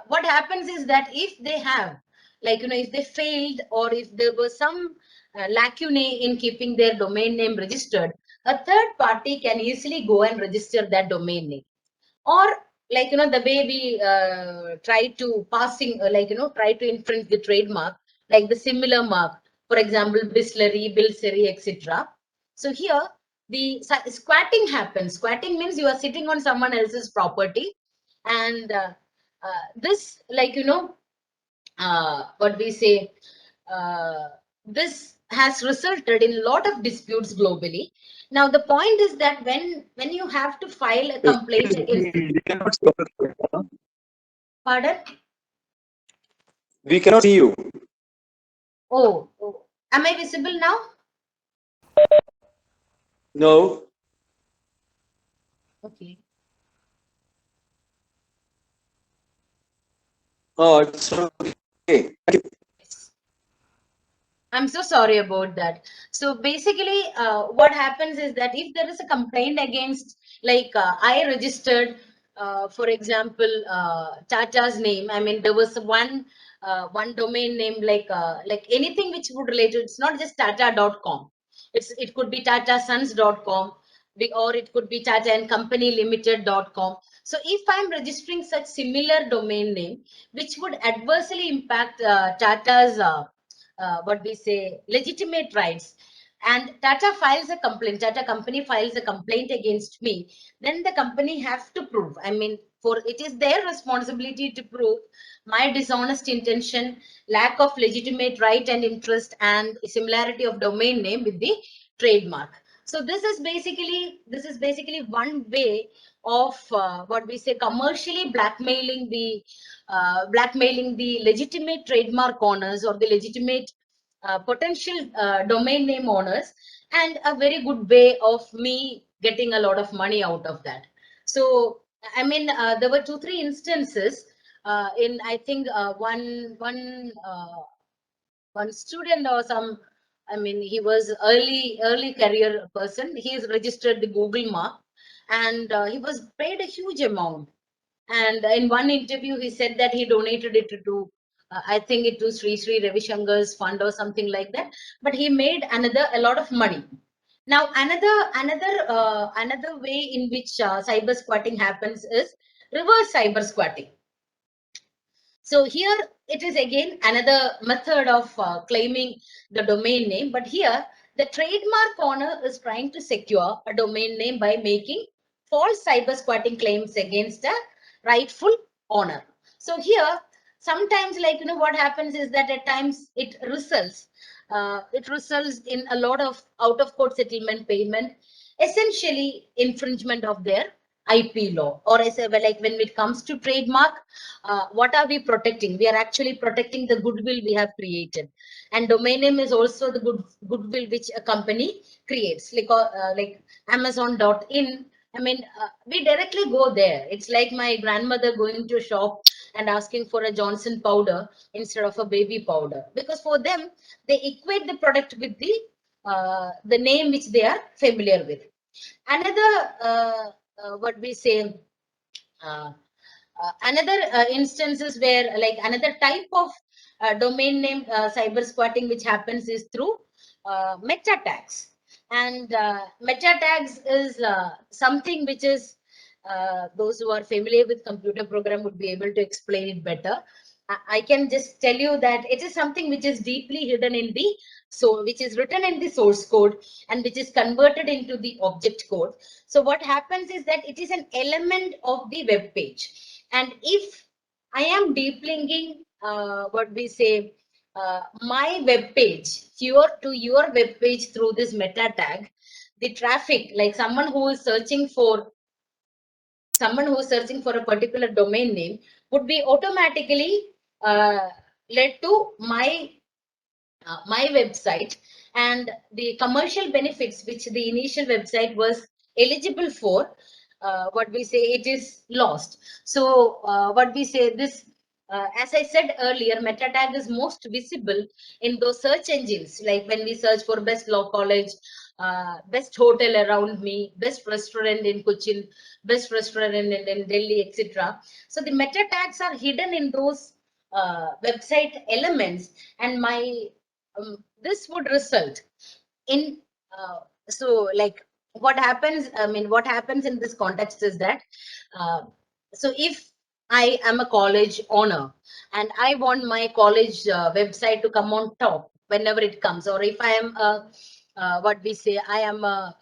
S1: what happens is that if they have, if they failed or if there was some lacunae in keeping their domain name registered, a third party can easily go and register that domain name. Or the way we try to passing try to infringe the trademark, like the similar mark, for example Bisleri, Bilseri, etc. So here the squatting happens. Squatting means you are sitting on someone else's property, and this what we say, uh, this has resulted in a lot of disputes globally. Now the point is that when you have to file a complaint against,
S4: We cannot see you.
S1: pardon?
S4: We cannot see you.
S1: Oh, am I visible now?
S4: No.
S1: Okay.
S4: Oh, it's okay.
S1: I'm so sorry about that. So basically, what happens is that if there is a complaint against, I registered, for example, Tata's name. I mean, there was one domain name, like anything which would relate to. It's not just Tata.com. It could be TataSons.com, or it could be Tata and Company Limited.com. So if I'm registering such similar domain name, which would adversely impact Tata's what we say legitimate rights, and Tata company files a complaint against me, then the company has to prove, I mean, for it is their responsibility to prove my dishonest intention, lack of legitimate right and interest, and similarity of domain name with the trademark. So this is basically one way of what we say commercially blackmailing the legitimate trademark owners or the legitimate potential domain name owners, and a very good way of me getting a lot of money out of that. So I mean, there were 2 3 instances in, I think, one student or some, I mean, he was early career person. He's registered the Google mark, and he was paid a huge amount. And in one interview, he said that he donated it to I think it was Sri Ravi Shankar's fund or something like that. But he made a lot of money. Now, another way in which cyber squatting happens is reverse cyber squatting. So here it is again another method of claiming the domain name, but here the trademark owner is trying to secure a domain name by making false cyber squatting claims against a rightful owner. So here sometimes, like, what happens is that at times it results in a lot of out of court settlement payment, essentially infringement of their IP law. Or as a, like, when it comes to trademark, what are we protecting? We are actually protecting the goodwill we have created, and domain name is also the goodwill which a company creates, like Amazon.in. I mean, we directly go there. It's like my grandmother going to a shop and asking for a Johnson powder instead of a baby powder, because for them they equate the product with the name which they are familiar with. Another what we say another instances where, like, another type of domain name cyber squatting which happens is through meta tags. And meta tags is something which is those who are familiar with computer program would be able to explain it better. I can just tell you that it is something which is deeply hidden in the, so which is written in the source code and which is converted into the object code. So what happens is that it is an element of the web page, and if I am deep linking what we say my web page to your web page through this meta tag, the traffic, like someone who is searching for a particular domain name, would be automatically led to my website, and the commercial benefits which the initial website was eligible for, what we say, it is lost. So what we say, this as I said earlier, meta tag is most visible in those search engines, like when we search for best law college, best hotel around me, best restaurant in Cochin, best restaurant in Delhi, etc. So the meta tags are hidden in those website elements, and this would result in so, like, what happens, what happens in this context is that so if I am a college owner and I want my college website to come on top whenever it comes, or if I am a what we say, I am a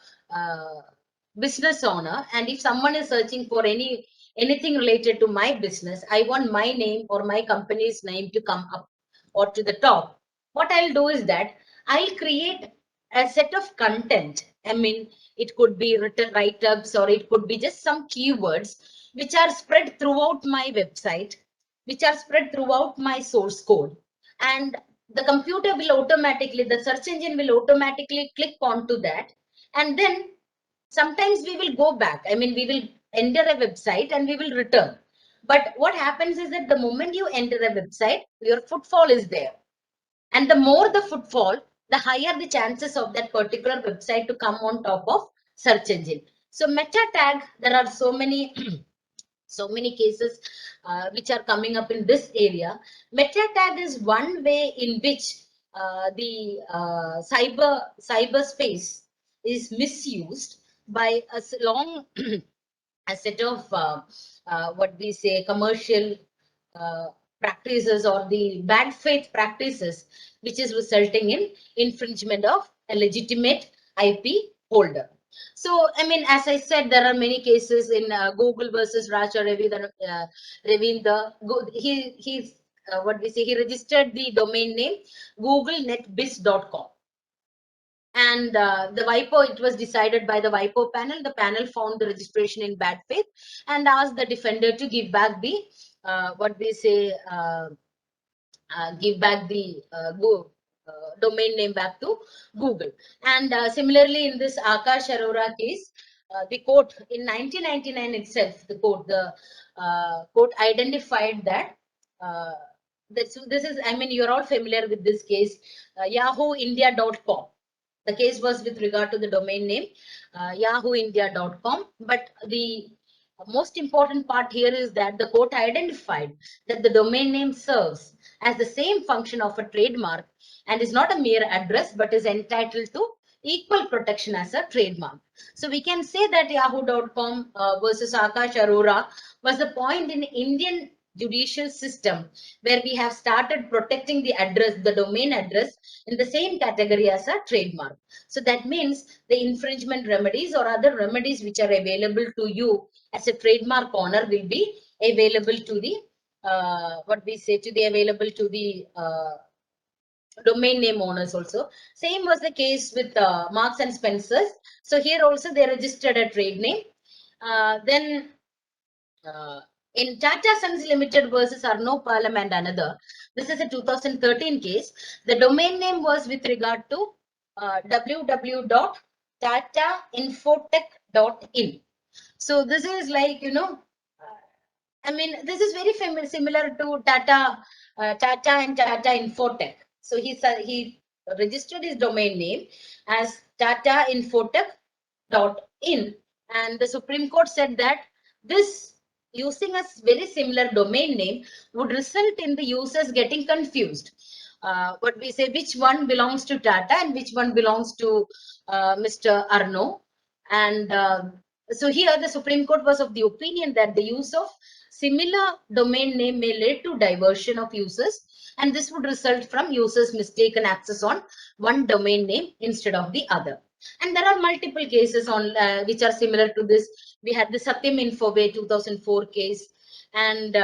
S1: business owner, and if someone is searching for anything related to my business, I want my name or my company's name to come up or to the top. What I'll do is that I'll create a set of content. It could be written write-ups, or it could be just some keywords which are spread throughout my website, which are spread throughout my source code. And the computer will automatically, the search engine will automatically click onto that. And then sometimes we will go back. We will enter a website and we will return. But what happens is that the moment you enter a website, your footfall is there. And the more the footfall, the higher the chances of that particular website to come on top of search engine. So meta tag, there are so many so many cases which are coming up in this area. Meta tag is one way in which the cyberspace is misused by a long a set of what we say commercial uh, practices, or the bad faith practices, which is resulting in infringement of a legitimate IP holder. So, as I said, there are many cases in Google versus Raja Ravinder. He's what we say, he registered the domain name googlenetbiz.com. And the WIPO, it was decided by the WIPO panel. The panel found the registration in bad faith and asked the defender to give back the what we say, give back the domain name back to Google. And similarly, in this Akash Arora case, the court in 1999 itself, the court identified that this is, you're all familiar with this case, yahooindia.com. The case was with regard to the domain name yahooindia.com, but the most important part here is that the court identified that the domain name serves as the same function of a trademark and is not a mere address but is entitled to equal protection as a trademark. So we can say that yahoo.com versus Akash Arora was the point in Indian judicial system where we have started protecting the address, the domain address, in the same category as a trademark. So that means the infringement remedies or other remedies which are available to you as a trademark owner will be available to the available to the domain name owners also. Same was the case with Marks and Spencers. So here also they registered a trade name. Then in Tata Sons Limited versus Arno Palam and another, this is a 2013 case. The domain name was with regard to www.tatainfotech.in. So this is like, I mean, this is very similar to Tata and Tata Infotech. So he registered his domain name as tatainfotech.in, and the Supreme Court said that this using a very similar domain name would result in the users getting confused. What we say, which one belongs to Tata and which one belongs to Mr. Arno. And so here the Supreme Court was of the opinion that the use of similar domain name may lead to diversion of users, and this would result from users mistaken access on one domain name instead of the other. And there are multiple cases on which are similar to this. We had the Satyam Infoway 2004 case, and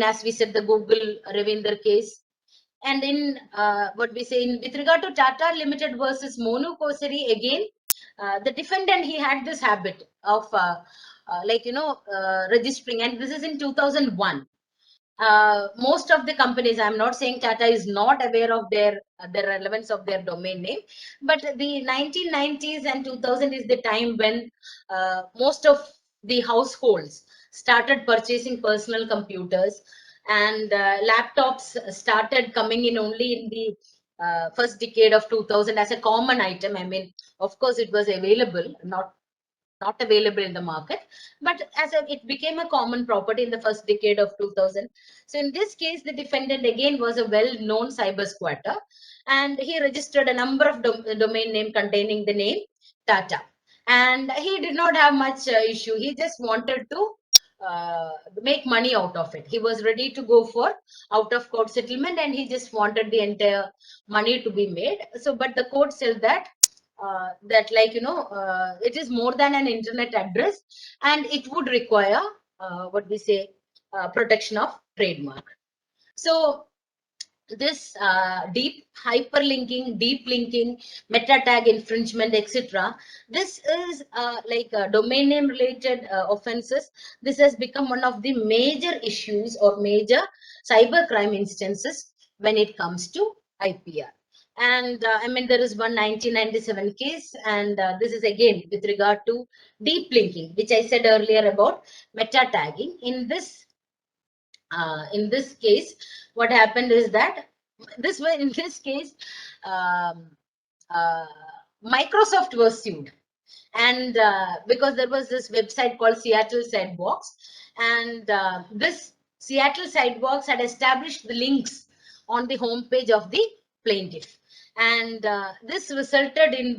S1: as we said, the Google Ravinder case. And in what we say, with regard to Tata Limited versus Monu Kosari, again, the defendant, he had this habit of registering, and this is in 2001. Most of the companies, I'm not saying Tata is not aware of the relevance of their domain name, but the 1990s and 2000 is the time when most of the households started purchasing personal computers, and laptops started coming in only in the first decade of 2000 as a common item. I mean, of course, it was available, not available in the market, but it became a common property in the first decade of 2000. So in this case, the defendant again was a well-known cyber squatter, and he registered a number of domain name containing the name Tata, and he did not have much issue. He just wanted to make money out of it. He was ready to go for out of court settlement, and he just wanted the entire money to be made. So but the court said that it is more than an internet address, and it would require protection of trademark. So this deep hyperlinking, deep linking, meta tag infringement, etc. This is domain name related offenses. This has become one of the major issues or major cyber crime instances when it comes to IPR. And there is one 1997 case, and this is again with regard to deep linking, which I said earlier about meta tagging. In this case, what happened is that in this case, Microsoft was sued, and because there was this website called Seattle Sidewalks, and this Seattle Sidewalks had established the links on the homepage of the plaintiff, and this resulted in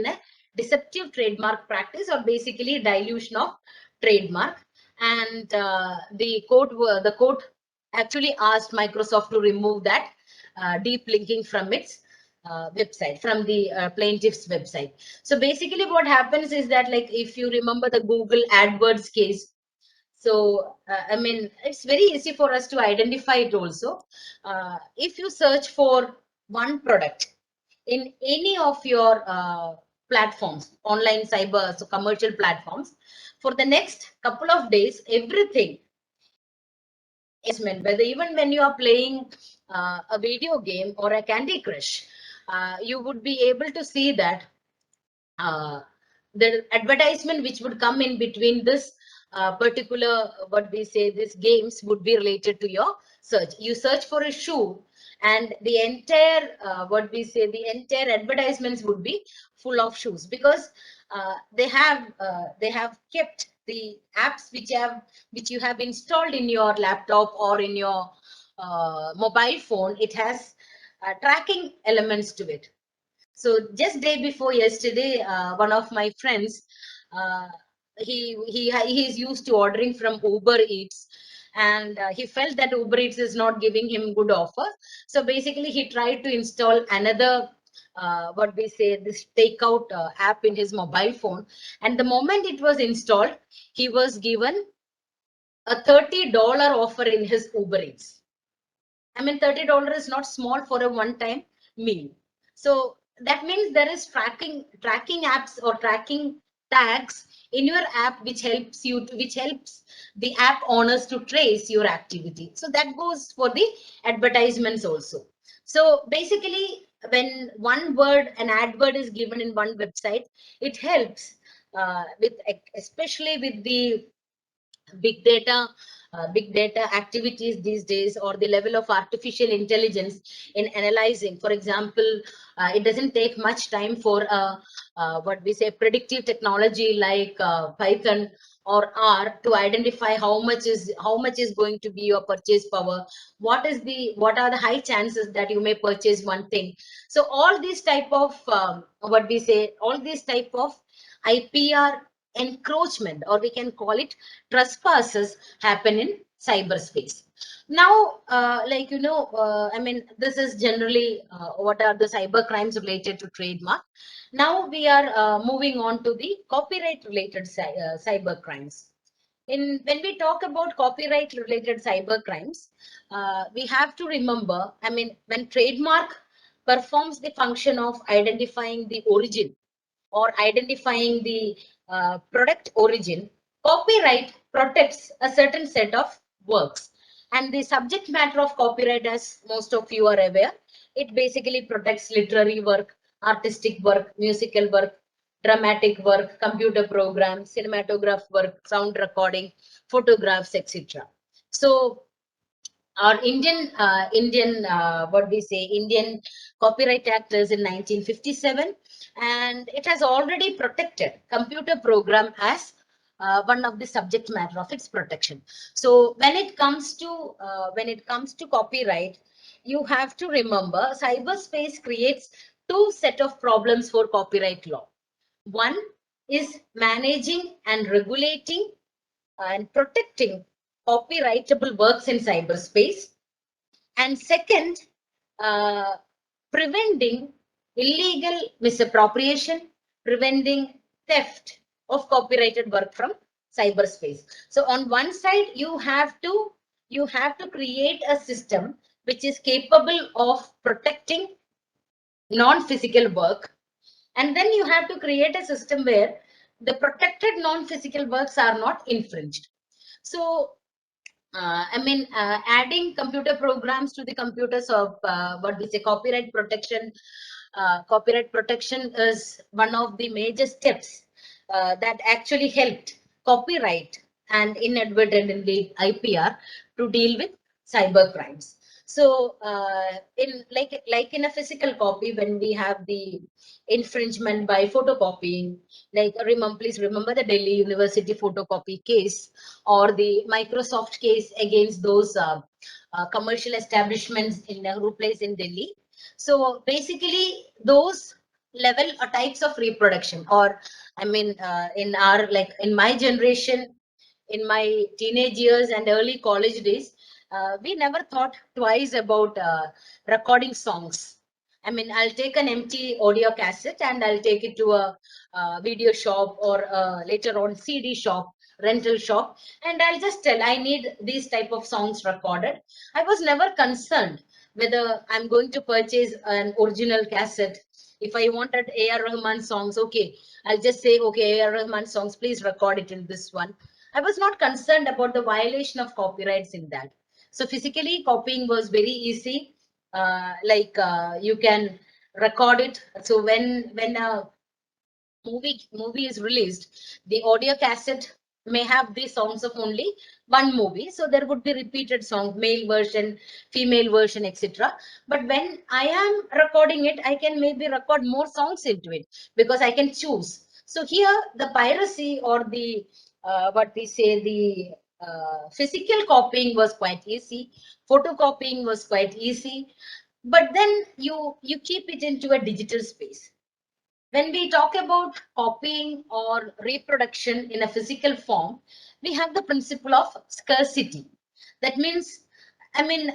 S1: a deceptive trademark practice, or basically dilution of trademark. And the court actually asked Microsoft to remove that deep linking from its website, from the plaintiff's website. So basically what happens is that, like, if you remember the Google AdWords case, so it's very easy for us to identify it also. If you search for one product in any of your platforms, online cyber, so commercial platforms, for the next couple of days, everything, whether even when you are playing a video game or a Candy Crush, you would be able to see that the advertisement which would come in between this particular, these games would be related to your search. You search for a shoe, and the entire the entire advertisements would be full of shoes, because they have kept the apps which you have installed in your laptop or in your mobile phone. It has tracking elements to it. So just day before yesterday, one of my friends, uh, he is used to ordering from Uber Eats, and he felt that Uber Eats is not giving him good offer. So basically, he tried to install another this takeout app in his mobile phone, and the moment it was installed, he was given a $30 offer in his Uber Eats. I mean, $30 is not small for a one-time meal. So that means there is tracking apps or tracking tags in your app, which helps the app owners to trace your activity. So that goes for the advertisements also. So basically, when an advert is given in one website, it helps especially with the big data big data activities these days, or the level of artificial intelligence in analyzing. For example, it doesn't take much time for predictive technology like Python or R to identify how much is going to be your purchase power, what are the high chances that you may purchase one thing. So all these type of all these type of IPR encroachment, or we can call it trespasses, happen in cyberspace. Now, I mean, this is generally what are the cyber crimes related to trademark. Now we are moving on to the copyright related cyber crimes. When we talk about copyright related cyber crimes, we have to remember, I mean, when trademark performs the function of identifying the origin or identifying the product origin, copyright protects a certain set of works. And the subject matter of copyright, as most of you are aware, it basically protects literary work, artistic work, musical work, dramatic work, computer programs, cinematograph work, sound recording, photographs, etc. So our Indian Copyright Act is in 1957, and it has already protected computer program as one of the subject matter of its protection. So when it comes to copyright, you have to remember cyberspace creates two set of problems for copyright law. One is managing and regulating and protecting copyrightable works in cyberspace, and second, uh, preventing illegal misappropriation, preventing theft of copyrighted work from cyberspace. So on one side, you have to create a system which is capable of protecting non-physical work, and then you have to create a system where the protected non-physical works are not infringed. So adding computer programs to the computers of copyright protection is one of the major steps that actually helped copyright and inadvertently IPR to deal with cyber crimes. So, like in a physical copy, when we have the infringement by photocopying, please remember the Delhi University photocopy case, or the Microsoft case against those commercial establishments in Nehru Place in Delhi. So basically, those level or types of reproduction, or in my generation, in my teenage years and early college days, we never thought twice about recording songs. I mean, I'll take an empty audio cassette and I'll take it to a video shop, or later on CD shop, rental shop, and I'll just tell I need these type of songs recorded. I was never concerned whether I'm going to purchase an original cassette. If I wanted A.R. Rahman songs, okay, I'll just say, okay, A.R. Rahman songs, please record it in this one. I was not concerned about the violation of copyrights in that. So physically copying was very easy. You can record it. So when a movie is released, the audio cassette may have the songs of only one movie. So there would be repeated songs, male version, female version, etc. But when I am recording it, I can maybe record more songs into it because I can choose. So here the piracy or the what we say, the physical copying was quite easy. Photocopying was quite easy. But then you keep it into a digital space. When we talk about copying or reproduction in a physical form, we have the principle of scarcity. That means, I mean,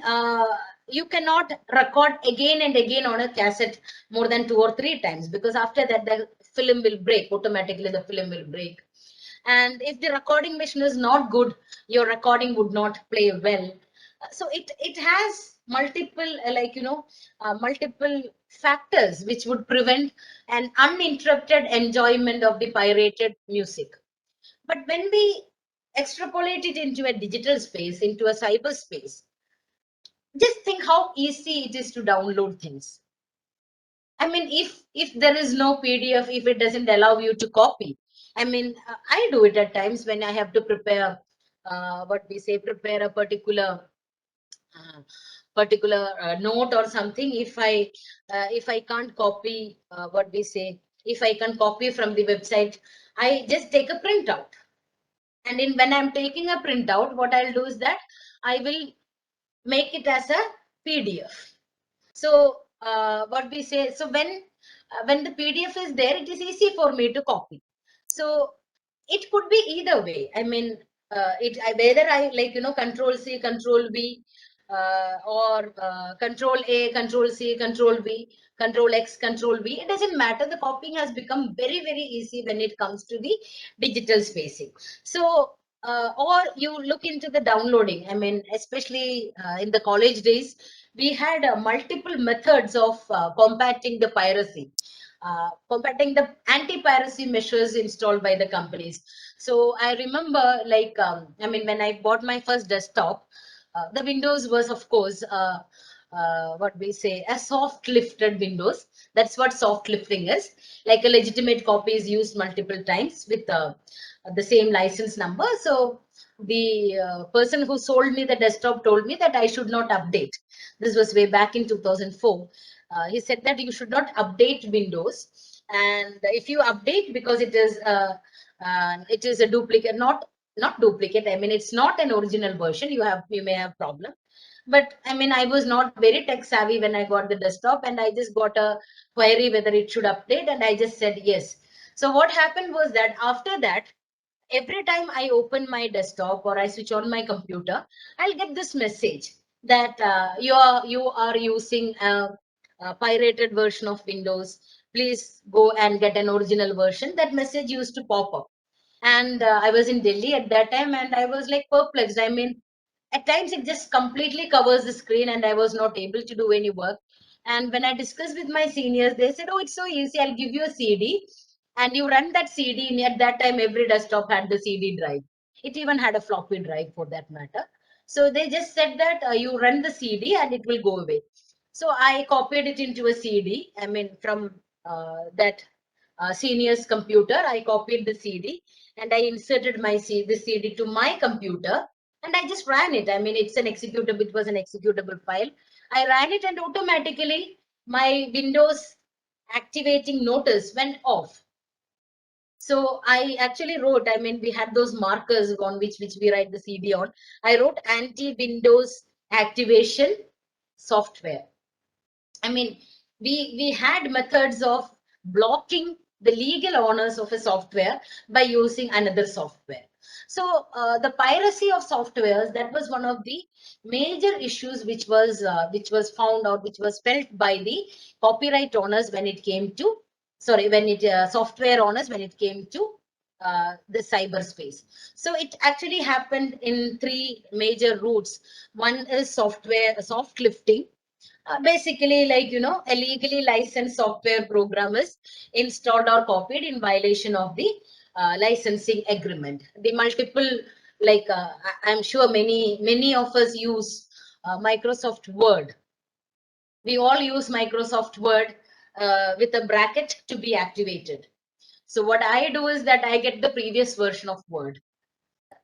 S1: you cannot record again and again on a cassette more than 2 or 3 times, because after that the film will break. Automatically the film will break. And if the recording machine is not good, your recording would not play well. So it has multiple multiple factors which would prevent an uninterrupted enjoyment of the pirated music. But when we extrapolate it into a digital space, into a cyberspace, just think how easy it is to download things. I mean, if there is no PDF, if it doesn't allow you to copy, I mean, I do it at times when I have to prepare what we say, prepare a uh, particular note or something. If I can't copy what we say, if I can copy from the website, I just take a printout. And in when I'm taking a printout, what I'll do is that I will make it as a PDF. So what we say, so when the PDF is there, it is easy for me to copy. So it could be either way. I mean, whether I Control C, Control V, or Control A, Control C, Control V, Control X, Control V. It doesn't matter. The copying has become very, very easy when it comes to the digital spacing. So or you look into the downloading. I mean, especially in the college days, we had multiple methods of combating the piracy, combating the anti-piracy measures installed by the companies. So I remember, I mean, when I bought my first desktop, the Windows was, of course, what we say, a soft lifted Windows. That's what soft lifting is. Like a legitimate copy is used multiple times with the same license number. So the person who sold me the desktop told me that I should not update. This was way back in 2004. He said that you should not update Windows, and if you update, because it is a duplicate, not duplicate. I mean, it's not an original version. You may have problem. But I mean, I was not very tech savvy when I got the desktop, and I just got a query whether it should update, and I just said yes. So what happened was that after that, every time I open my desktop or I switch on my computer, I'll get this message that you are using a pirated version of Windows. Please go and get an original version. That message used to pop up. And I was in Delhi at that time, and I was like perplexed. I mean, at times it just completely covers the screen, and I was not able to do any work. And when I discussed with my seniors, they said, oh, it's so easy. I'll give you a CD and you run that CD. And at that time, every desktop had the CD drive. It even had a floppy drive for that matter. So they just said that you run the CD and it will go away. So I copied it into a CD. I mean, from that senior's computer, I copied the CD and I inserted the CD to my computer, and I just ran it. I mean, it was an executable file. I ran it, and automatically my Windows activating notice went off. So I actually wrote, I mean, we had those markers on which we write the CD on. I wrote anti-Windows activation software. I mean, we had methods of blocking the legal owners of a software by using another software. So the piracy of softwares, that was one of the major issues which was found out, which was felt by the copyright owners when it came to, software owners when it came to the cyberspace. So it actually happened in three major routes. One is soft lifting. Basically, illegally licensed software program is installed or copied in violation of the licensing agreement. The multiple, I'm sure many of us use Microsoft Word. We all use Microsoft Word with a bracket to be activated. So what I do is that I get the previous version of Word.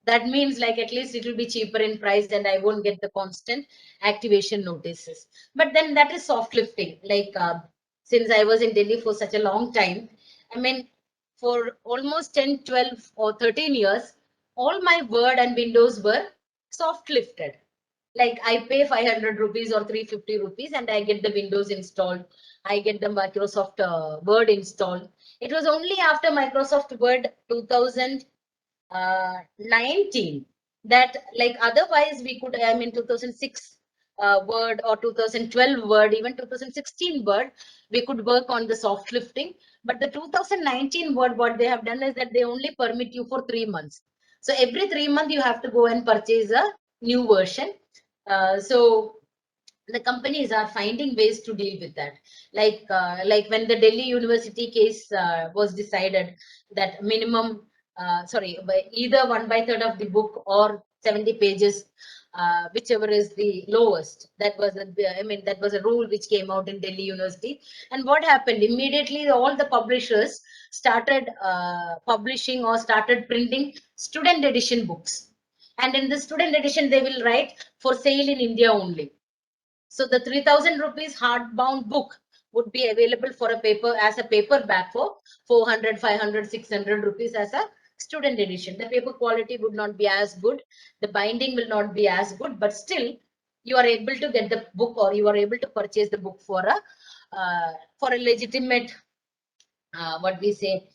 S1: that means like at least it will be cheaper in price and I won't get the constant activation notices. But then that is soft lifting. Like since I was in Delhi for such a long time, I mean, for almost 10, 12 or 13 years, all my Word and Windows were soft lifted. Like I pay 500 rupees or 350 rupees and I get the Windows installed. I get the Microsoft Word installed. It was only after Microsoft Word 2019 that, like, otherwise we could, I mean 2006 Word or 2012 Word, even 2016 Word, we could work on the soft lifting. But the 2019 Word, what they have done is that they only permit you for 3 months. So every 3 months you have to go and purchase a new version. So the companies are finding ways to deal with that. Like when the Delhi University case was decided that minimum, by either 1/3 of the book or 70 pages, whichever is the lowest. That was that was a rule which came out in Delhi University. And what happened immediately? All the publishers started publishing or started printing student edition books. And in the student edition, they will write for sale in India only. So the 3,000 rupees hardbound book would be available for a paper as a paperback for 400, 500, 600 rupees as a student edition. The paper quality would not be as good. The binding will not be as good, but still you are able to get the book, or you are able to purchase the book for a legitimate, what we say,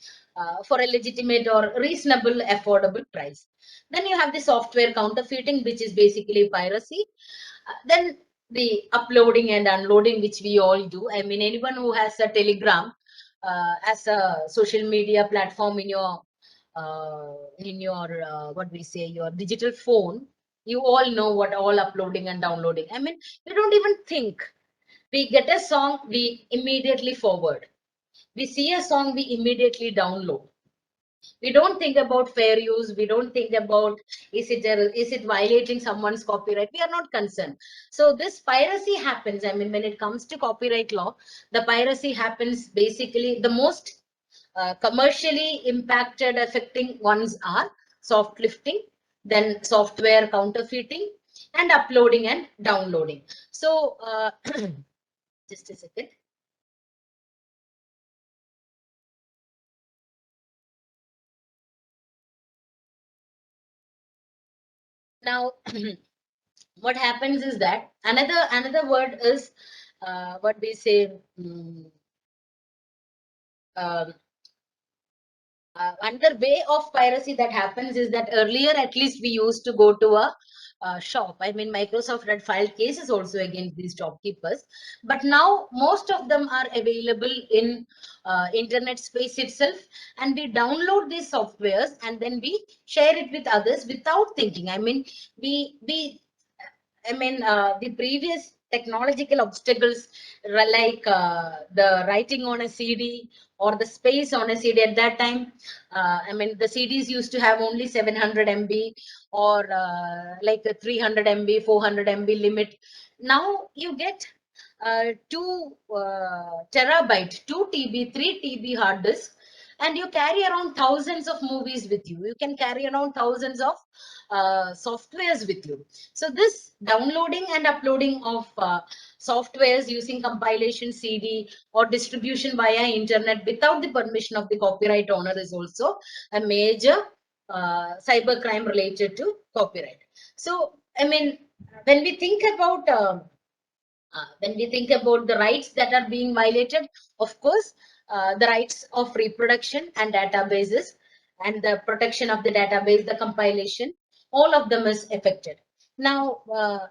S1: for a legitimate or reasonable, affordable price. Then you have the software counterfeiting, which is basically piracy. Then the uploading and unloading, which we all do. I mean, anyone who has a Telegram as a social media platform in your what we say, your digital phone, you all know what all uploading and downloading. I mean, we don't even think. We get a song, we immediately forward. We see a song, we immediately download. We don't think about fair use. We don't think about is it violating someone's copyright. We are not concerned. So this piracy happens. I mean, when it comes to copyright law, the piracy happens basically. The most commercially impacted, affecting ones are soft lifting, then software counterfeiting, and uploading and downloading. So just a second. Now, what happens is that another word is what we say. Um, Another way of piracy that happens is that earlier, at least, we used to go to a shop. I mean, Microsoft had filed cases also against these shopkeepers, but now most of them are available in internet space itself, and we download these softwares and then we share it with others without thinking. I mean, the previous technological obstacles, like the writing on a CD or the space on a CD at that time. The CDs used to have only 700 MB or like a 300 MB, 400 MB limit. Now you get 2 terabyte, 2 TB, 3 TB hard disk, and you carry around thousands of movies with you. You can carry around thousands of softwares with you. So this downloading and uploading of softwares using compilation CD or distribution via internet without the permission of the copyright owner is also a major cyber crime related to copyright. So, I mean, when we think about the rights that are being violated, of course, the rights of reproduction and databases and the protection of the database, the compilation, all of them is affected. Now,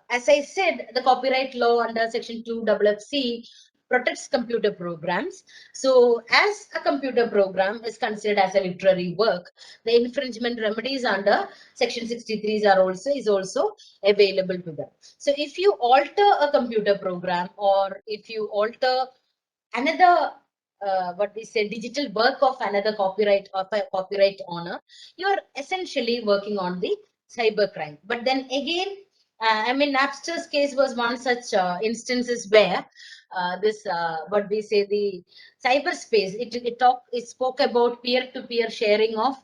S1: as I said, the copyright law under Section 2 FFC protects computer programs. So, as a computer program is considered as a literary work, the infringement remedies under Section 63 is also available to them. So, if you alter a computer program, or if you alter another what we say digital work of another copyright of a copyright owner, you are essentially working on the cyber crime. But then again, Napster's case was one such instances where this what we say the cyberspace, it spoke about peer-to-peer sharing of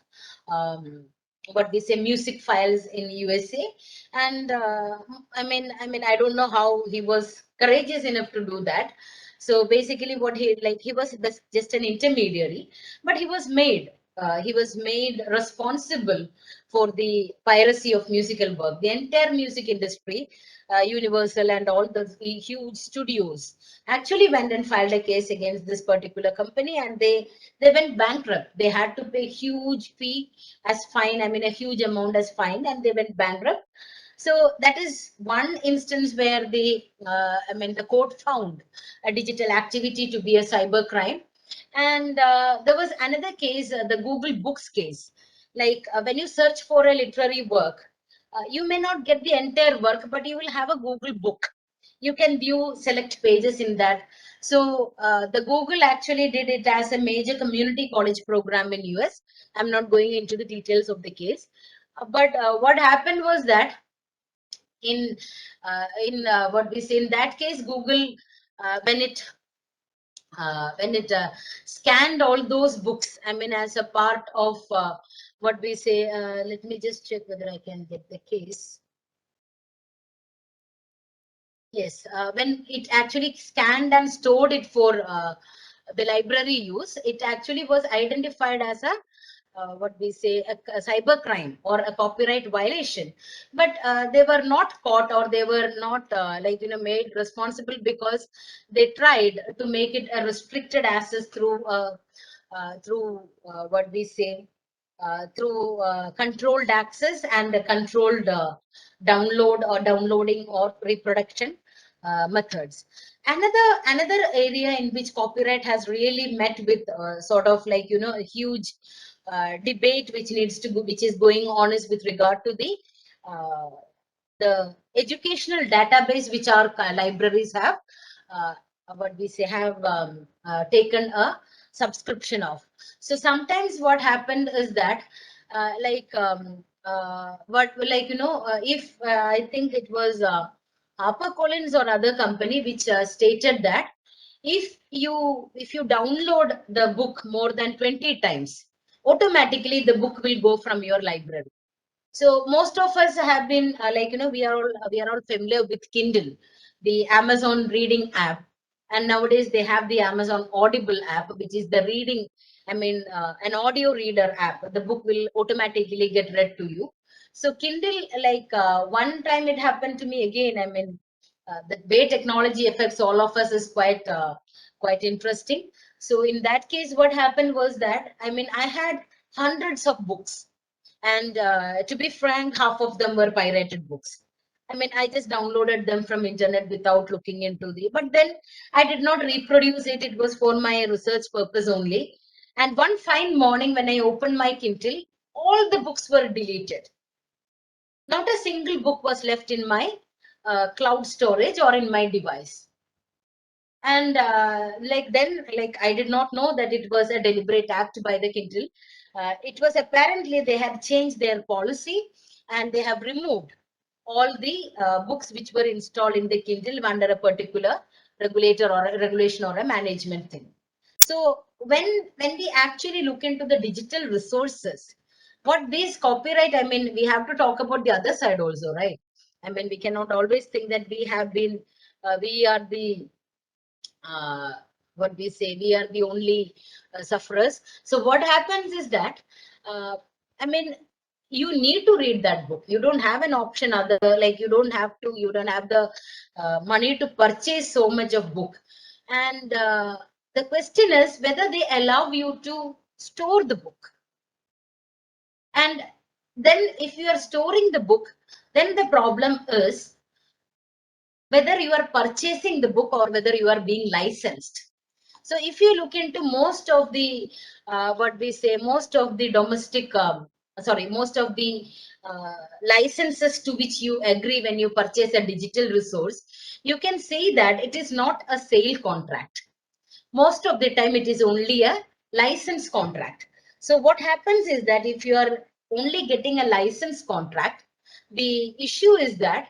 S1: what we say music files in USA, and I don't know how he was courageous enough to do that. So basically, what he was just an intermediary, but he was made responsible for the piracy of musical work. The entire music industry, Universal and all the huge studios, actually went and filed a case against this particular company, and they went bankrupt. They had to pay huge fee as fine, a huge amount as fine, and they went bankrupt. So that is one instance where the court found a digital activity to be a cyber crime. And there was another case, the Google Books case. Like when you search for a literary work, you may not get the entire work, but you will have a Google book. You can view select pages in that. So the Google actually did it as a major community college program in US. I'm not going into the details of the case, but what happened was that in what we say in that case, Google when it scanned all those books, as a part of what we say. Let me just check whether I can get the case. Yes, when it actually scanned and stored it for the library use, it actually was identified as a what we say a cyber crime or a copyright violation. But they were not caught, or they were not made responsible, because they tried to make it a restricted access through what we say through controlled access and controlled download or downloading or reproduction methods. Another area in which copyright has really met with sort of a huge debate which is going on is with regard to uh, the educational database which our libraries have uh, what we say have taken a subscription of. So sometimes what happened is that if I think it was HarperCollins or other company which stated that if you download the book more than 20 times, automatically the book will go from your library. So most of us have been we are all familiar with Kindle, the Amazon reading app, and nowadays they have the Amazon Audible app, which is the reading. An audio reader app. The book will automatically get read to you. So Kindle, one time it happened to me again. The way technology affects all of us is quite interesting. So in that case, what happened was that I had hundreds of books, and to be frank, half of them were pirated books. I just downloaded them from internet without looking into but then I did not reproduce it. It was for my research purpose only. And one fine morning when I opened my Kindle, all the books were deleted. Not a single book was left in my cloud storage or in my device. And I did not know that it was a deliberate act by the Kindle. It was apparently they have changed their policy, and they have removed all the books which were installed in the Kindle under a particular regulator or a regulation or a management thing. So when we actually look into the digital resources, what these copyright, we have to talk about the other side also, right? We cannot always think that we are the what we say, we are the only sufferers. So what happens is that uh, I mean you need to read that book. You don't have an option other, you don't have the money to purchase so much of book. And the question is whether they allow you to store the book. And then if you are storing the book, then the problem is whether you are purchasing the book or whether you are being licensed. So if you look into most of the most of the most of the licenses to which you agree when you purchase a digital resource, you can see that it is not a sale contract. Most of the time it is only a license contract. So what happens is that if you are only getting a license contract, the issue is that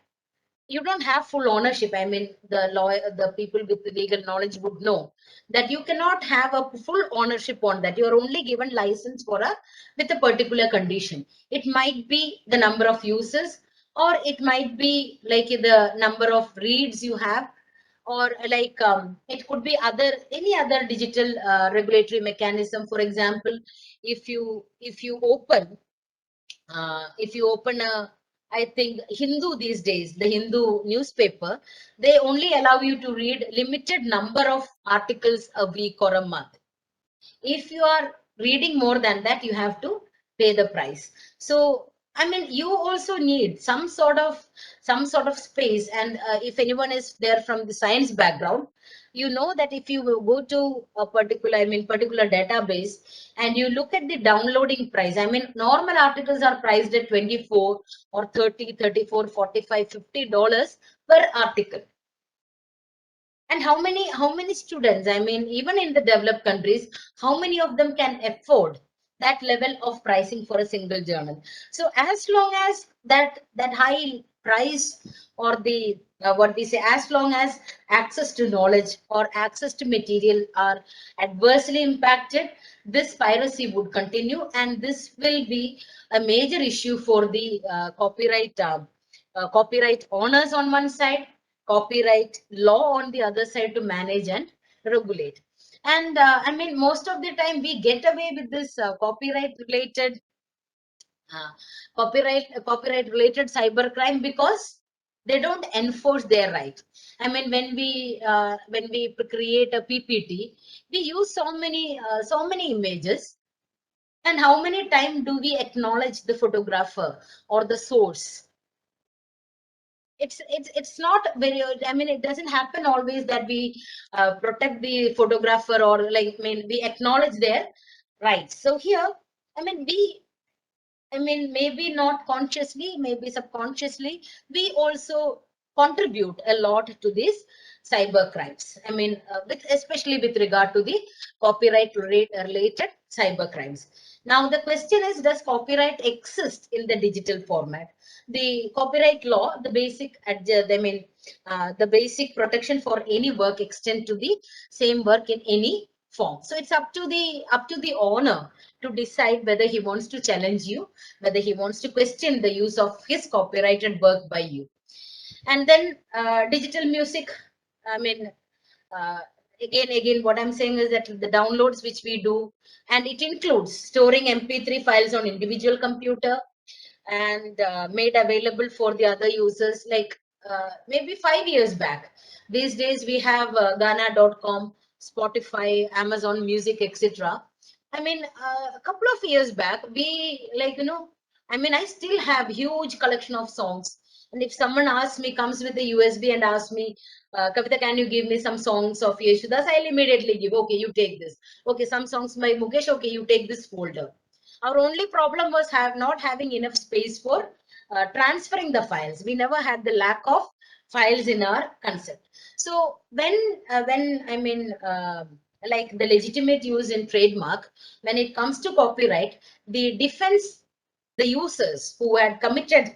S1: you don't have full ownership. I mean, the people with the legal knowledge would know that you cannot have a full ownership on that. You are only given license for a with a particular condition. It might be the number of users, or it might be like the number of reads you have, or like it could be any other digital regulatory mechanism. For example, if you open a, I think Hindu these days, the Hindu newspaper, they only allow you to read limited number of articles a week or a month. If you are reading more than that, you have to pay the price. So I mean, you also need some sort of space. And if anyone is there from the science background, you know that if you will go to a particular, I mean, particular database, and you look at the downloading price, I mean, normal articles are priced at 24 or 30, 34, 45, $50 per article. And how many students, I mean, even in the developed countries, how many of them can afford that level of pricing for a single journal? So as long as that high price, or the what we say, as long as access to knowledge or access to material are adversely impacted, this piracy would continue, and this will be a major issue for the copyright owners on one side, copyright law on the other side to manage and regulate. And I mean, most of the time we get away with this uh, copyright related cybercrime because they don't enforce their right. I mean, when we create a PPT, we use so many images, and how many times do we acknowledge the photographer or the source? It's not very, I mean, it doesn't happen always that we protect the photographer, or like, I mean, we acknowledge their rights. So here, I mean, maybe not consciously, maybe subconsciously, we also contribute a lot to these cyber crimes. I mean, especially with regard to the related cyber crimes. Now, the question is, does copyright exist in the digital format? The copyright law, the basic protection for any work extend to the same work in any form. So it's up to the owner to decide whether he wants to challenge you, whether he wants to question the use of his copyrighted work by you. And then digital music, I mean, uh, again, what I'm saying is that the downloads which we do, and it includes storing MP3 files on individual computer, and made available for the other users, like maybe 5 years back. These days we have Ghana.com, Spotify, Amazon Music, etc. I mean, a couple of years back, we, like, I mean, I still have huge collection of songs. And if someone asks me, comes with a USB and asks me, Kavita, can you give me some songs of Yeshudas? I'll immediately give, okay, you take this. Okay, some songs by Mukesh, okay, you take this folder. Our only problem was not having enough space for transferring the files. We never had the lack of files in our concept. So when I mean, like the legitimate use in trademark, when it comes to copyright, the defense, the users who had committed,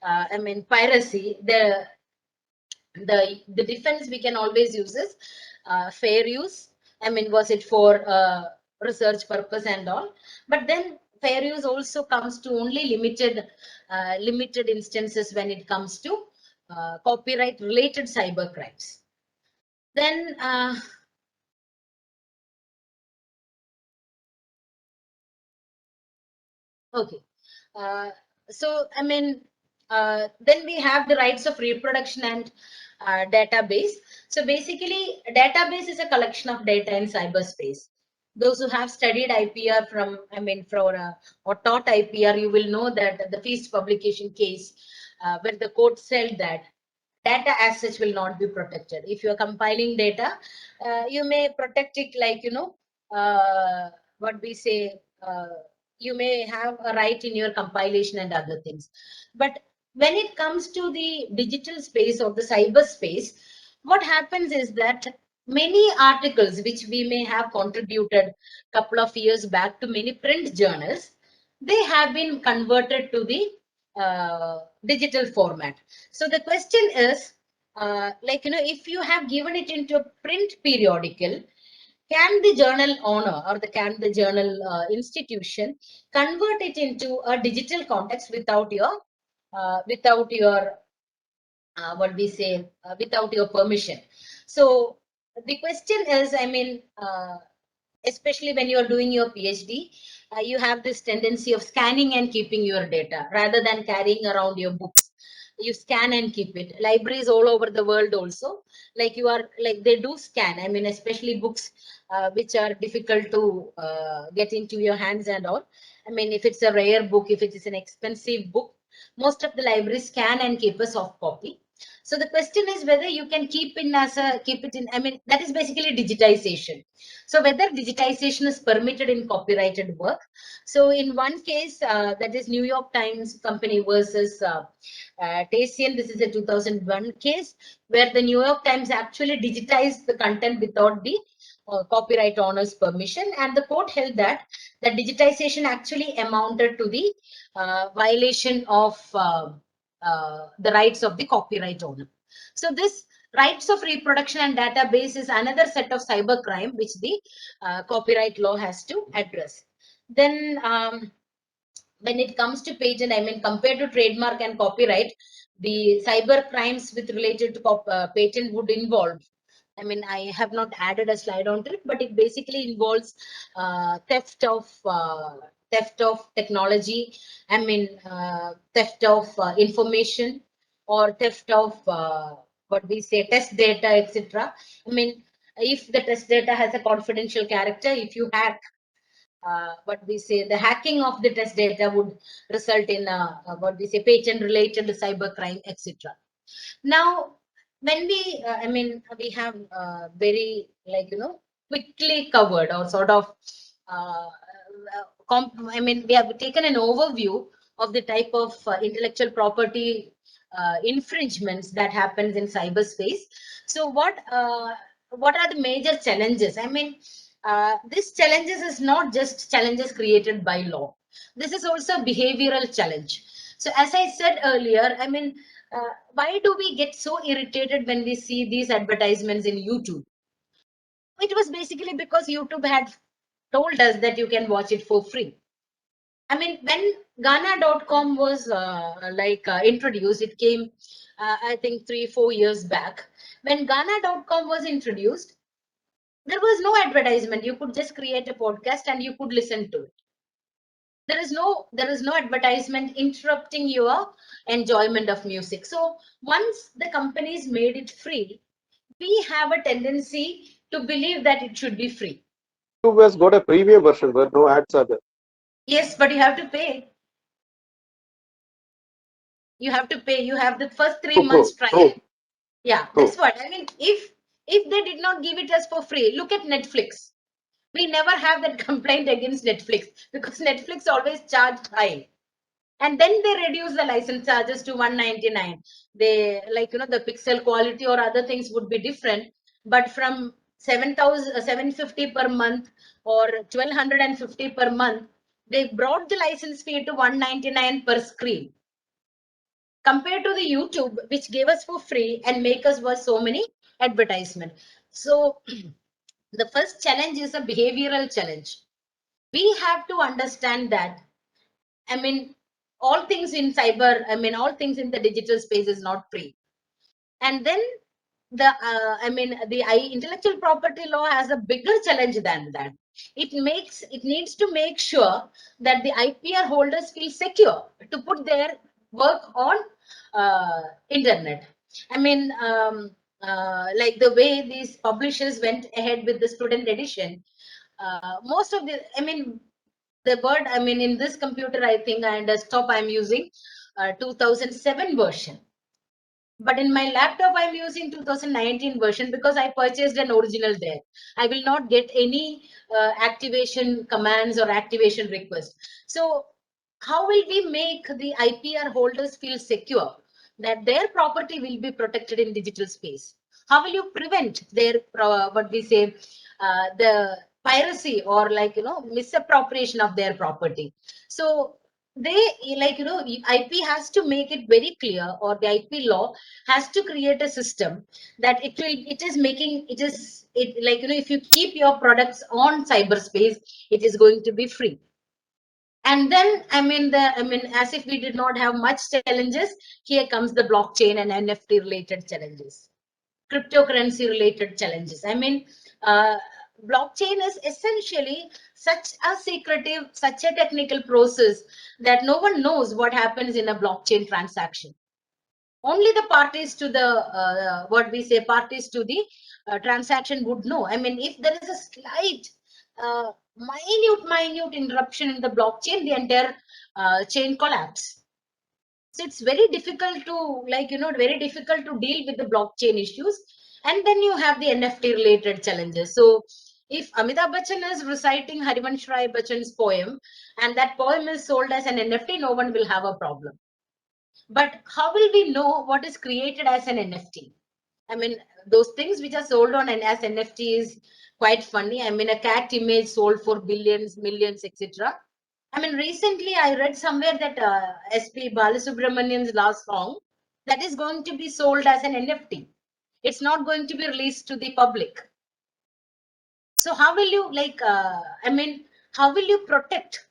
S1: I mean, piracy, the defense we can always use is fair use. I mean, was it for research purpose and all? But then fair use also comes to only limited instances when it comes to copyright related cyber crimes. Then okay. Uh, so, I mean, then we have the rights of reproduction and database. So basically, a database is a collection of data in cyberspace. Those who have studied IPR or taught IPR, you will know that the Feast publication case, where the court said that data as such will not be protected. If you are compiling data, you may protect it, like, what we say, you may have a right in your compilation and other things. But when it comes to the digital space or the cyber space, what happens is that many articles which we may have contributed couple of years back to many print journals, they have been converted to the digital format. So the question is, if you have given it into a print periodical, can the journal owner or can the journal institution convert it into a digital context without your without your permission? So the question is, especially when you're doing your PhD, you have this tendency of scanning and keeping your data rather than carrying around your books. You scan and keep it. Libraries all over the world also, they do scan. Especially books which are difficult to get into your hands and all. If it's a rare book, if it is an expensive book, most of the libraries scan and keep a soft copy. So the question is whether you can keep it in. That is basically digitization. So whether digitization is permitted in copyrighted work. So in one case, that is New York Times company versus Tasian. This is a 2001 case where the New York Times actually digitized the content without the copyright owner's permission, and the court held that digitization actually amounted to the violation of the rights of the copyright owner. So this rights of reproduction and database is another set of cybercrime which the copyright law has to address. Then when it comes to patent, compared to trademark and copyright, the cyber crimes with related to patent would involve, I have not added a slide onto it, but it basically involves theft of technology, theft of information, or theft of test data, etc. If the test data has a confidential character, if you hack the hacking of the test data would result in patent related cybercrime, etc. Now, when we have very quickly covered or sort of we have taken an overview of the type of intellectual property infringements that happens in cyberspace. So what are the major challenges? These challenges is not just challenges created by law. This is also a behavioral challenge. So as I said earlier, why do we get so irritated when we see these advertisements in YouTube? It was basically because YouTube had told us that you can watch it for free. When Ghana.com was introduced, it came, I think 3-4 years back. When Ghana.com was introduced, there was no advertisement. You could just create a podcast and you could listen to it. There is no advertisement interrupting your enjoyment of music. So once the companies made it free, we have a tendency to believe that it should be free.
S3: YouTube has got a premium version where no ads are there.
S1: Yes, but you have to pay. You have to pay. You have the first 3 months trial. Yeah, that's what if they did not give it us for free, look at Netflix. We never have that complaint against Netflix because Netflix always charged high. And then they reduce the license charges to 199. They the pixel quality or other things would be different, but from 750 per month or 1250 per month, they brought the license fee to 199 per screen, compared to the YouTube, which gave us for free and make us watch so many advertisements. So the first challenge is a behavioral challenge. We have to understand that all things in cyber, all things in the digital space is not free. And then the intellectual property law has a bigger challenge than that. It needs to make sure that the IPR holders feel secure to put their work on internet. Like the way these publishers went ahead with the student edition, most of the word, in this computer, I think, and desktop, I'm using 2007 version. But in my laptop, I'm using 2019 version because I purchased an original there. I will not get any activation commands or activation requests. So how will we make the IPR holders feel secure that their property will be protected in digital space? How will you prevent their, the piracy or misappropriation of their property? So they, like, IP has to make it very clear, or the IP law has to create a system that it is making, like, if you keep your products on cyberspace, it is going to be free. And then, as if we did not have much challenges, here comes the blockchain and NFT related challenges, cryptocurrency related challenges. Uh, blockchain is essentially such a secretive, such a technical process that no one knows what happens in a blockchain transaction. Only the parties to the, what we say, parties to the transaction would know. If there is a slight, minute interruption in the blockchain, the entire chain collapse. So it's very difficult to, like, very difficult to deal with the blockchain issues. And then you have the NFT related challenges. So if Amitabh Bachchan is reciting Harivansh Rai Bachchan's poem and that poem is sold as an NFT, no one will have a problem. But how will we know what is created as an NFT? Those things which are sold on as NFT is quite funny. A cat image sold for billions, millions, etc. Recently I read somewhere that SP Balasubramanian's last song, that is going to be sold as an NFT. It's not going to be released to the public. So how will you, like, how will you protect,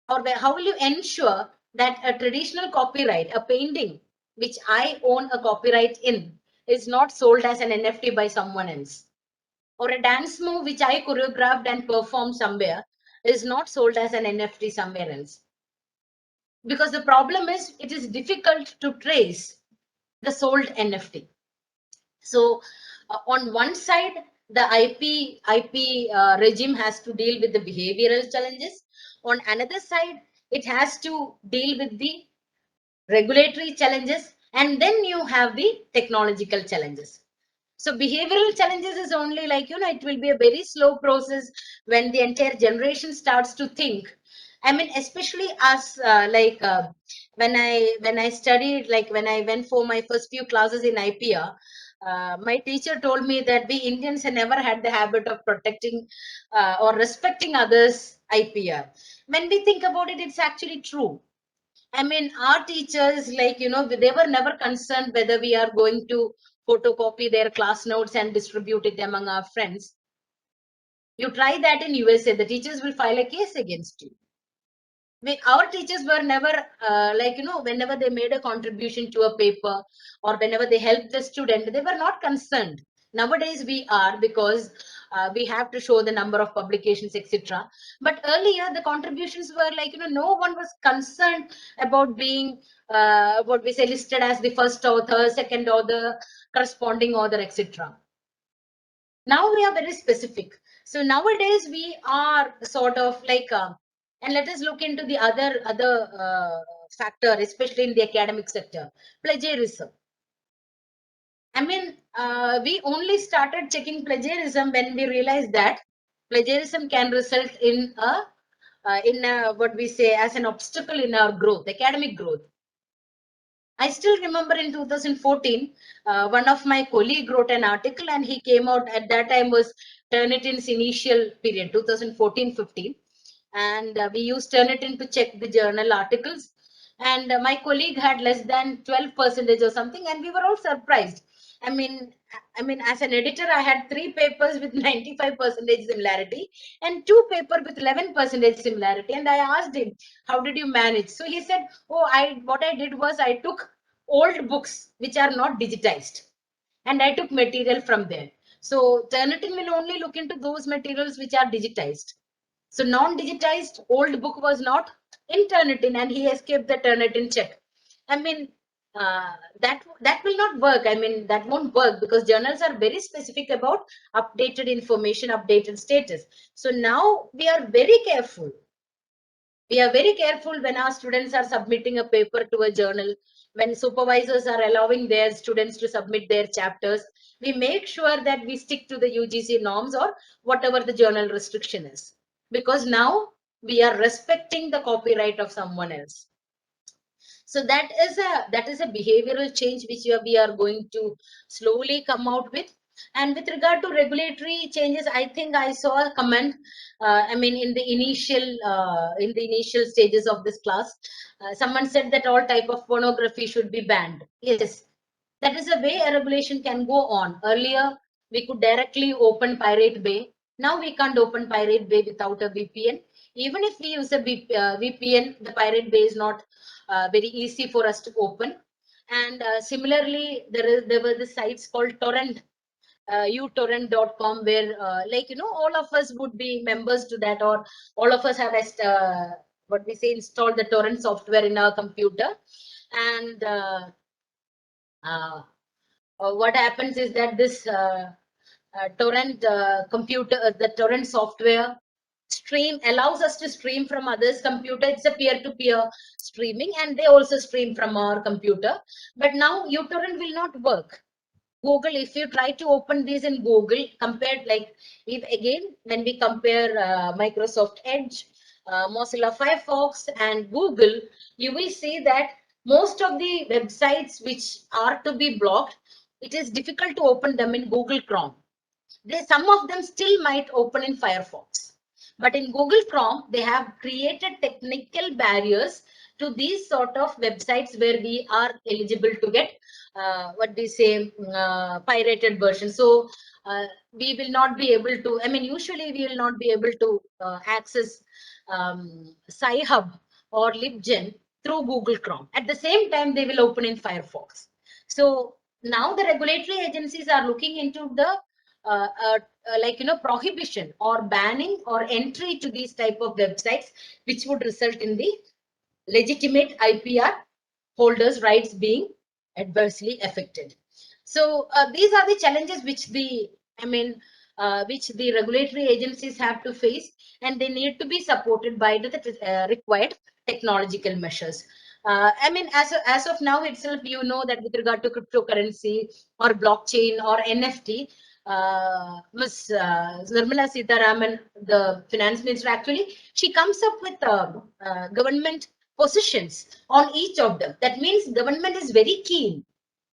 S1: or how will you ensure that a traditional copyright, a painting which I own a copyright in, is not sold as an NFT by someone else? Or a dance move which I choreographed and performed somewhere is not sold as an NFT somewhere else? Because the problem is, it is difficult to trace the sold NFT. So on one side, the IP regime has to deal with the behavioral challenges. On another side, it has to deal with the regulatory challenges, and then you have the technological challenges. So behavioral challenges is only, like, it will be a very slow process when the entire generation starts to think. Especially us, when I studied, like when I went for my first few classes in IPR, my teacher told me that we Indians have never had the habit of protecting or respecting others' IPR. When we think about it, it's actually true. Our teachers, like, they were never concerned whether we are going to photocopy their class notes and distribute it among our friends. You try that in USA, the teachers will file a case against you. Our teachers were never, like, whenever they made a contribution to a paper or whenever they helped the student, they were not concerned. Nowadays we are, because we have to show the number of publications, etc. But earlier the contributions were, like, no one was concerned about being, what we say, listed as the first author, second author, corresponding author, etc. Now we are very specific. So nowadays we are sort of like, and let us look into the other factor, especially in the academic sector, plagiarism. We only started checking plagiarism when we realized that plagiarism can result in a, what we say, as an obstacle in our growth, academic growth. I still remember in 2014, one of my colleague wrote an article, and he came out at that time was Turnitin's initial period, 2014-15. And we used Turnitin to check the journal articles. And my colleague had less than 12% or something, and we were all surprised. I mean, as an editor, I had 3 papers with 95% similarity and 2 papers with 11% similarity. And I asked him, how did you manage? So he said, oh, what I did was I took old books which are not digitized, and I took material from there. So Turnitin will only look into those materials which are digitized. So non-digitized old book was not in Turnitin, and he escaped the Turnitin check. I mean, that will not work. That won't work, because journals are very specific about updated information, updated status. So now we are very careful. We are very careful when our students are submitting a paper to a journal, when supervisors are allowing their students to submit their chapters. We make sure that we stick to the UGC norms or whatever the journal restriction is, because now we are respecting the copyright of someone else. So that is a behavioral change which we are going to slowly come out with. And with regard to regulatory changes, I think I saw a comment. I mean, in the initial stages of this class, someone said that all type of pornography should be banned. Yes, that is a way a regulation can go on. Earlier, we could directly open Pirate Bay. Now we can't open Pirate Bay without a VPN. Even if we use a VPN, the Pirate Bay is not very easy for us to open. And similarly, there were the sites called torrent, utorrent.com, where all of us would be members to that, or all of us have what we say installed the torrent software in our computer. And what happens is that this torrent the torrent software stream allows us to stream from others' computer. It's a peer-to-peer streaming, and they also stream from our computer. But now uTorrent will not work. Google, if you try to open these in Google, compared, like, if again, when we compare Microsoft Edge, Mozilla Firefox, and Google, you will see that most of the websites which are to be blocked, it is difficult to open them in Google Chrome. Some of them still might open in Firefox. But in Google Chrome, they have created technical barriers to these sort of websites where we are eligible to get what we say pirated version. So we will not be able to, I mean, usually we will not be able to access Sci-Hub or LibGen through Google Chrome. At the same time, they will open in Firefox. So now the regulatory agencies are looking into the prohibition or banning or entry to these type of websites, which would result in the legitimate IPR holders' rights being adversely affected. So these are the challenges which the regulatory agencies have to face, and they need to be supported by the required technological measures. I mean, as of now itself, you know that with regard to cryptocurrency or blockchain or NFT, Ms. Nirmala Sitharaman, the finance minister, actually, she comes up with government positions on each of them. That means government is very keenly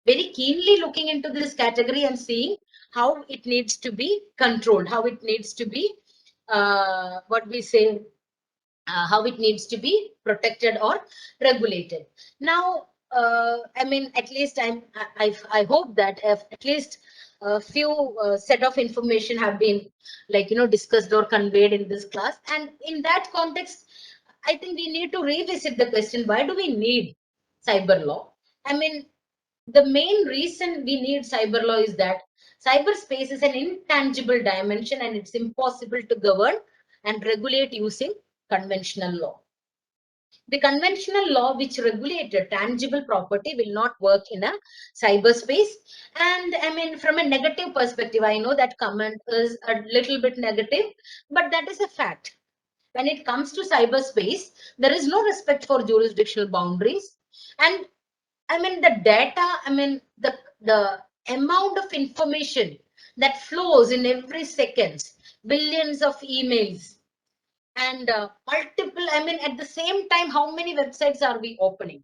S1: looking into this category and seeing how it needs to be controlled, how it needs to be how it needs to be protected or regulated. Now, I mean, at least I hope that at least a few set of information have been discussed or conveyed in this class. And in that context, I think we need to revisit the question, why do we need cyber law? I mean, the main reason we need cyber law is that cyberspace is an intangible dimension, and it's impossible to govern and regulate using conventional law. The conventional law which regulated tangible property will not work in a cyberspace. And I mean, from a negative perspective, I know that comment is a little bit negative, but that is a fact. When it comes to cyberspace, there is no respect for jurisdictional boundaries. And I mean, the data, I mean, the amount of information that flows in every second, billions of emails, and multiple, I mean, at the same time, how many websites are we opening?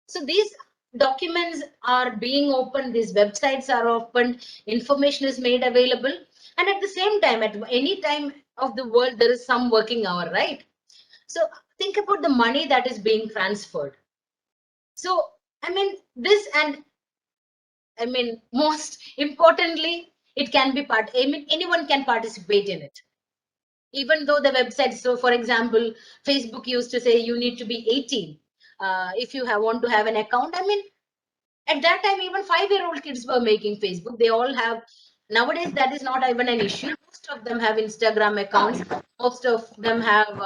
S1: So these documents are being opened, these websites are opened, information is made available, and at the same time, at any time of the world, there is some working hour, right? So think about the money that is being transferred. So I mean, this, and I mean, most importantly, it can be I mean, anyone can participate in it. Even though the website, so for example, Facebook used to say you need to be 18 if you want to have an account. I mean, at that time, even 5-year-old kids were making Facebook. They all have, nowadays, that is not even an issue. Most of them have Instagram accounts. Most of them have,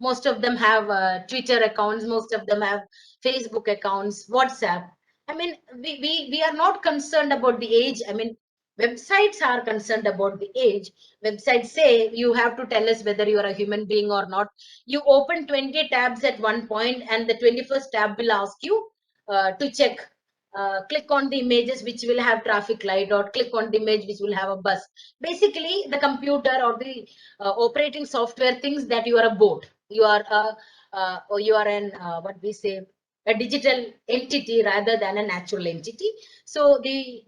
S1: most of them have Twitter accounts. Most of them have Facebook accounts, WhatsApp. I mean, we are not concerned about the age. I mean, websites are concerned about the age. Websites say you have to tell us whether you are a human being or not. You open 20 tabs at one point, and the 21st tab will ask you to check. Click on the images which will have traffic light, or click on the image which will have a bus. Basically, the computer or the operating software thinks that you are a boat. You are or you are an what we say, a digital entity rather than a natural entity. So the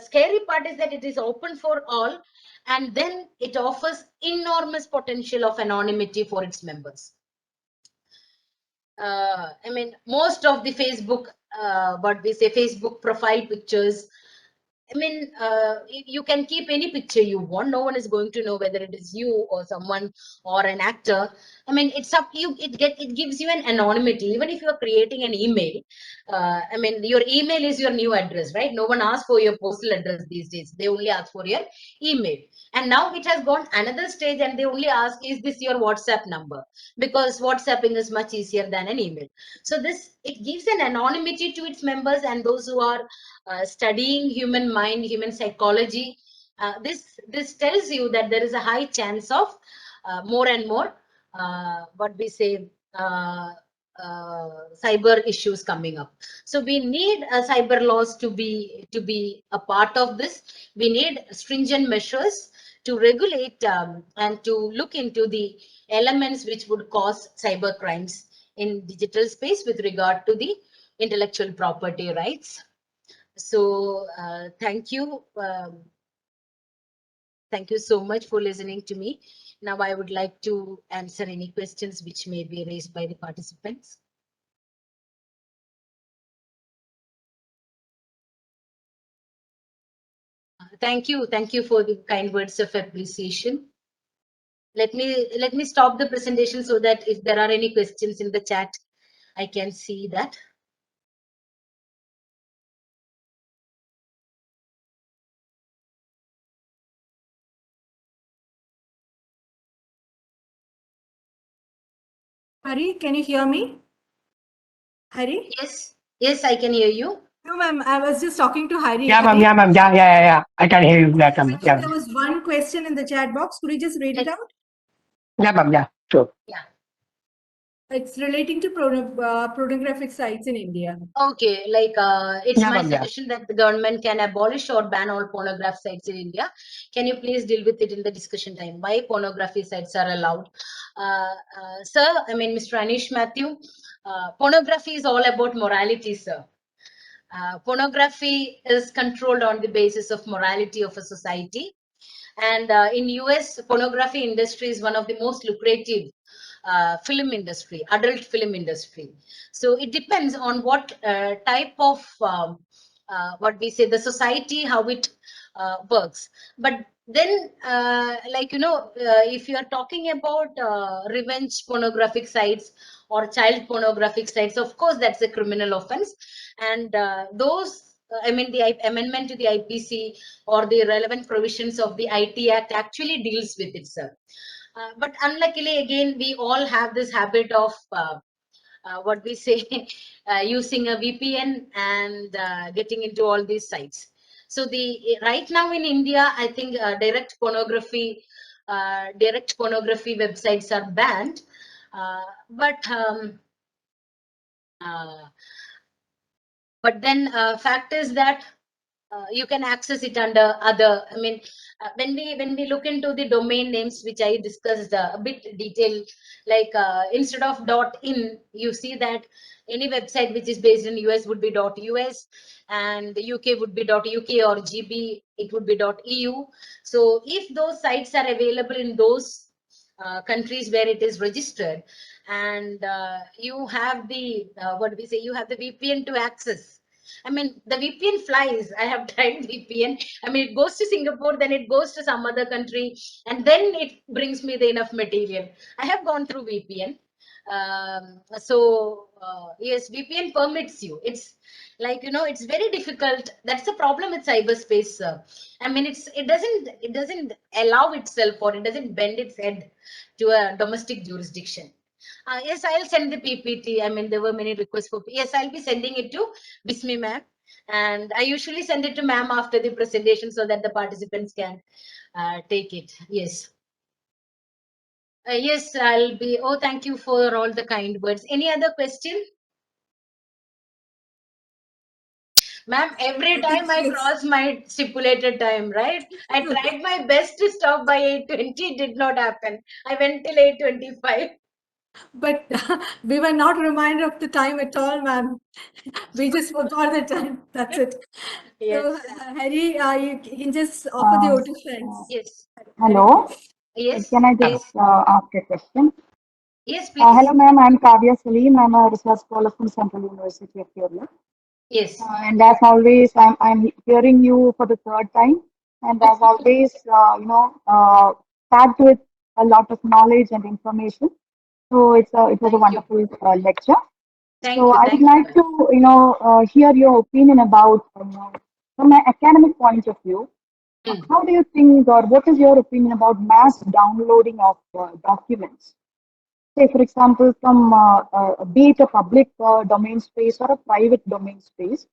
S1: scary part is that it is open for all, and then it offers enormous potential of anonymity for its members. I mean, most of the Facebook, what we say, Facebook profile pictures, I mean, you can keep any picture you want. No one is going to know whether it is you or someone or an actor. I mean, it's up to you. It gives you an anonymity. Even if you are creating an email, I mean, your email is your new address, right? No one asks for your postal address these days. They only ask for your email. And now it has gone another stage, and they only ask, is this your WhatsApp number? Because WhatsApping is much easier than an email. So it gives an anonymity to its members, and those who are studying human mind, human psychology, this tells you that there is a high chance of more and more what we say cyber issues coming up. So we need cyber laws to be a part of this. We need stringent measures to regulate and to look into the elements which would cause cyber crimes in digital space with regard to the intellectual property rights. So thank you. Thank you so much for listening to me. Now I would like to answer any questions which may be raised by the participants. Thank you. Thank you for the kind words of appreciation. Let me stop the presentation so that if there are any questions in the chat, I can see that.
S2: Hari, can you hear me? Hari?
S1: Yes, I can hear you.
S2: No, ma'am, I was just talking to Hari.
S5: Yeah, ma'am. Yeah. I can hear you. Yeah,
S2: I
S5: ma'am.
S2: think
S5: Yeah,
S2: there was one question in the chat box. Could you just read it out?
S5: yeah, ma'am. Yeah, sure.
S1: Yeah.
S2: It's relating to pornographic sites in India.
S1: Okay, like it's
S5: Yeah,
S1: my
S5: ma'am, yeah.
S1: suggestion that the government can abolish or ban all pornography sites in India. Can you please deal with it in the discussion time? Why pornography sites are allowed? Sir, I mean, Mr. Anish Matthew, pornography is all about morality, sir. Pornography is controlled on the basis of morality of a society. And in US, pornography industry is one of the most lucrative film industry, adult film industry. So it depends on what type of what we say, the society, how it works. But then, like, if you are talking about revenge pornographic sites or child pornographic sites, of course, that's a criminal offense. And I mean, the amendment to the IPC or the relevant provisions of the IT Act actually deals with it, sir. But unluckily, again, we all have this habit of what we say, using a VPN and getting into all these sites. So right now in India, I think direct pornography websites are banned. But then fact is that you can access it under other. I mean, when we look into the domain names, which I discussed a bit detailed, like instead of .in, you see that any website which is based in US would be .us, and the UK would be .uk, or GB it would be .eu. So if those sites are available in those countries where it is registered, and you have the what we say, you have the VPN to access. I mean, the VPN flies. I have tried VPN. I mean, it goes to Singapore, then it goes to some other country, and then it brings me the enough material. I have gone through VPN. Yes, VPN permits you. It's like, it's very difficult. That's the problem with cyberspace. I mean, it doesn't allow itself, or it doesn't bend its head to a domestic jurisdiction. Yes, I'll send the PPT. I mean, there were many requests for. Yes, I'll be sending it to Bismi ma'am, and I usually send it to ma'am after the presentation so that the participants can take it. Yes. Yes, I'll be. Oh, thank you for all the kind words. Any other question? Ma'am, every time I cross my stipulated time, right? I tried my best to stop by 8:20. Did not happen. I went till 8:25.
S2: But we were not reminded of the time at all, ma'am. We just forgot the time. That's it. So,
S1: Yes.
S2: Harry, you can just offer the vote to friends.
S1: Yes.
S6: Hello,
S1: Yes.
S6: can I
S1: Please.
S6: just ask a question?
S1: Yes,
S6: Hello,
S1: please.
S6: ma'am. I'm Kavya Salim. I'm a research scholar from Central University of Kerala.
S1: Yes.
S6: And as always, I'm hearing you for the third time. And as always, packed with a lot of knowledge and information. So it was a
S1: Thank you.
S6: wonderful lecture.
S1: Thank
S6: So
S1: you.
S6: I would
S1: Thank you,
S6: like
S1: ma'am.
S6: to, hear your opinion about, from an academic point of view,
S1: Hmm.
S6: how do you think, or what is your opinion about mass downloading of documents? Say, for example, from be it a public domain space or a private domain space,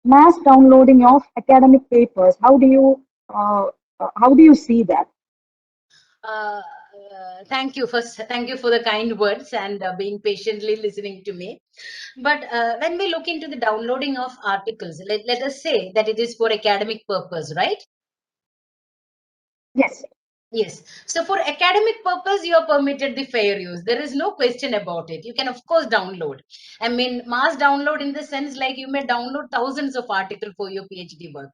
S6: mass downloading of academic papers. How do you see that?
S1: Thank you first. Thank you for the kind words and being patiently listening to me. But when we look into the downloading of articles, let us say that it is for academic purpose, right?
S6: Yes.
S1: Yes. So for academic purpose, you are permitted the fair use. There is no question about it. You can, of course, download. I mean, mass download in the sense like you may download thousands of articles for your PhD work.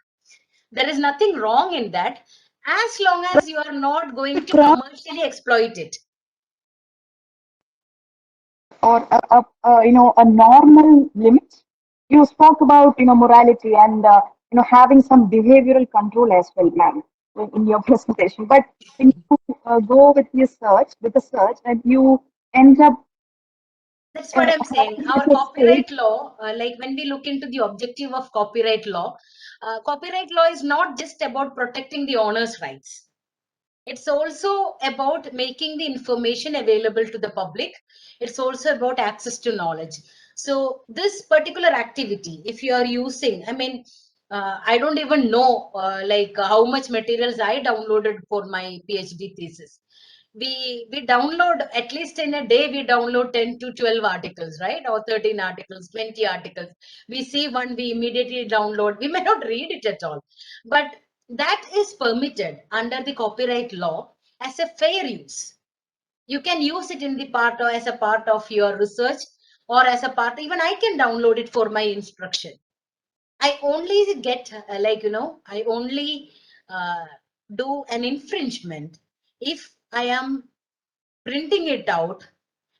S1: There is nothing wrong in that, as long as you are not going to
S6: From
S1: commercially exploit it.
S6: or a normal limit. You spoke about morality and having some behavioral control as well, ma'am, in your presentation. But when you go with your search, with the search, and you end up
S1: That's what I'm saying.
S6: having
S1: Our
S6: such a state.
S1: copyright law, like when we look into the objective of copyright law is not just about protecting the owner's rights. It's also about making the information available to the public. It's also about access to knowledge. So this particular activity, if you are using, I mean, I don't even know how much materials I downloaded for my PhD thesis. We download at least in a day we download 10 to 12 articles, right? Or 13 articles, 20 articles. We see one, we immediately download. We may not read it at all, but that is permitted under the copyright law as a fair use. You can use it in the part or as a part of your research, or as a part, even I can download it for my instruction. I only get I only uh, do an infringement if I am printing it out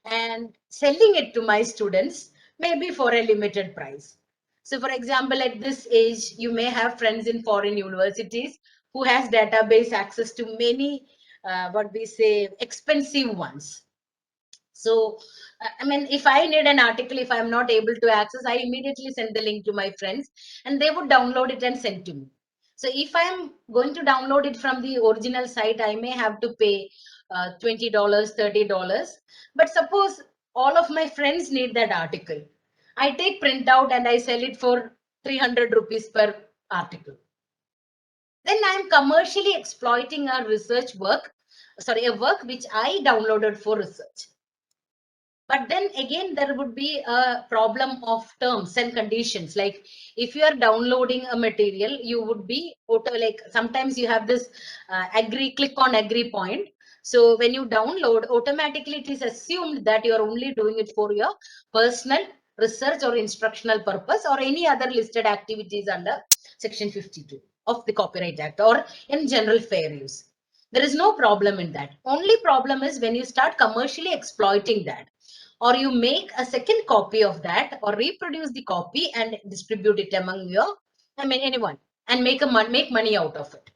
S1: and selling it to my students, maybe for a limited price. So for example, at this age, you may have friends in foreign universities who has database access to many, what we say, expensive ones. So, I mean, if I need an article, if I'm not able to access, I immediately send the link to my friends and they would download it and send to me. So, if I'm going to download it from the original site, I may have to pay $20, $30. But suppose all of my friends need that article. I take printout and I sell it for 300 rupees per article. Then I'm commercially exploiting a research work, sorry, a work which I downloaded for research. But then again, there would be a problem of terms and conditions. Like if you are downloading a material, you would be auto, like sometimes you have this click on agree point. So when you download, automatically it is assumed that you are only doing it for your personal research or instructional purpose or any other listed activities under section 52 of the Copyright Act or in general fair use. There is no problem in that. Only problem is when you start commercially exploiting that, or you make a second copy of that or reproduce the copy and distribute it among your, I mean, anyone, and make money out of it.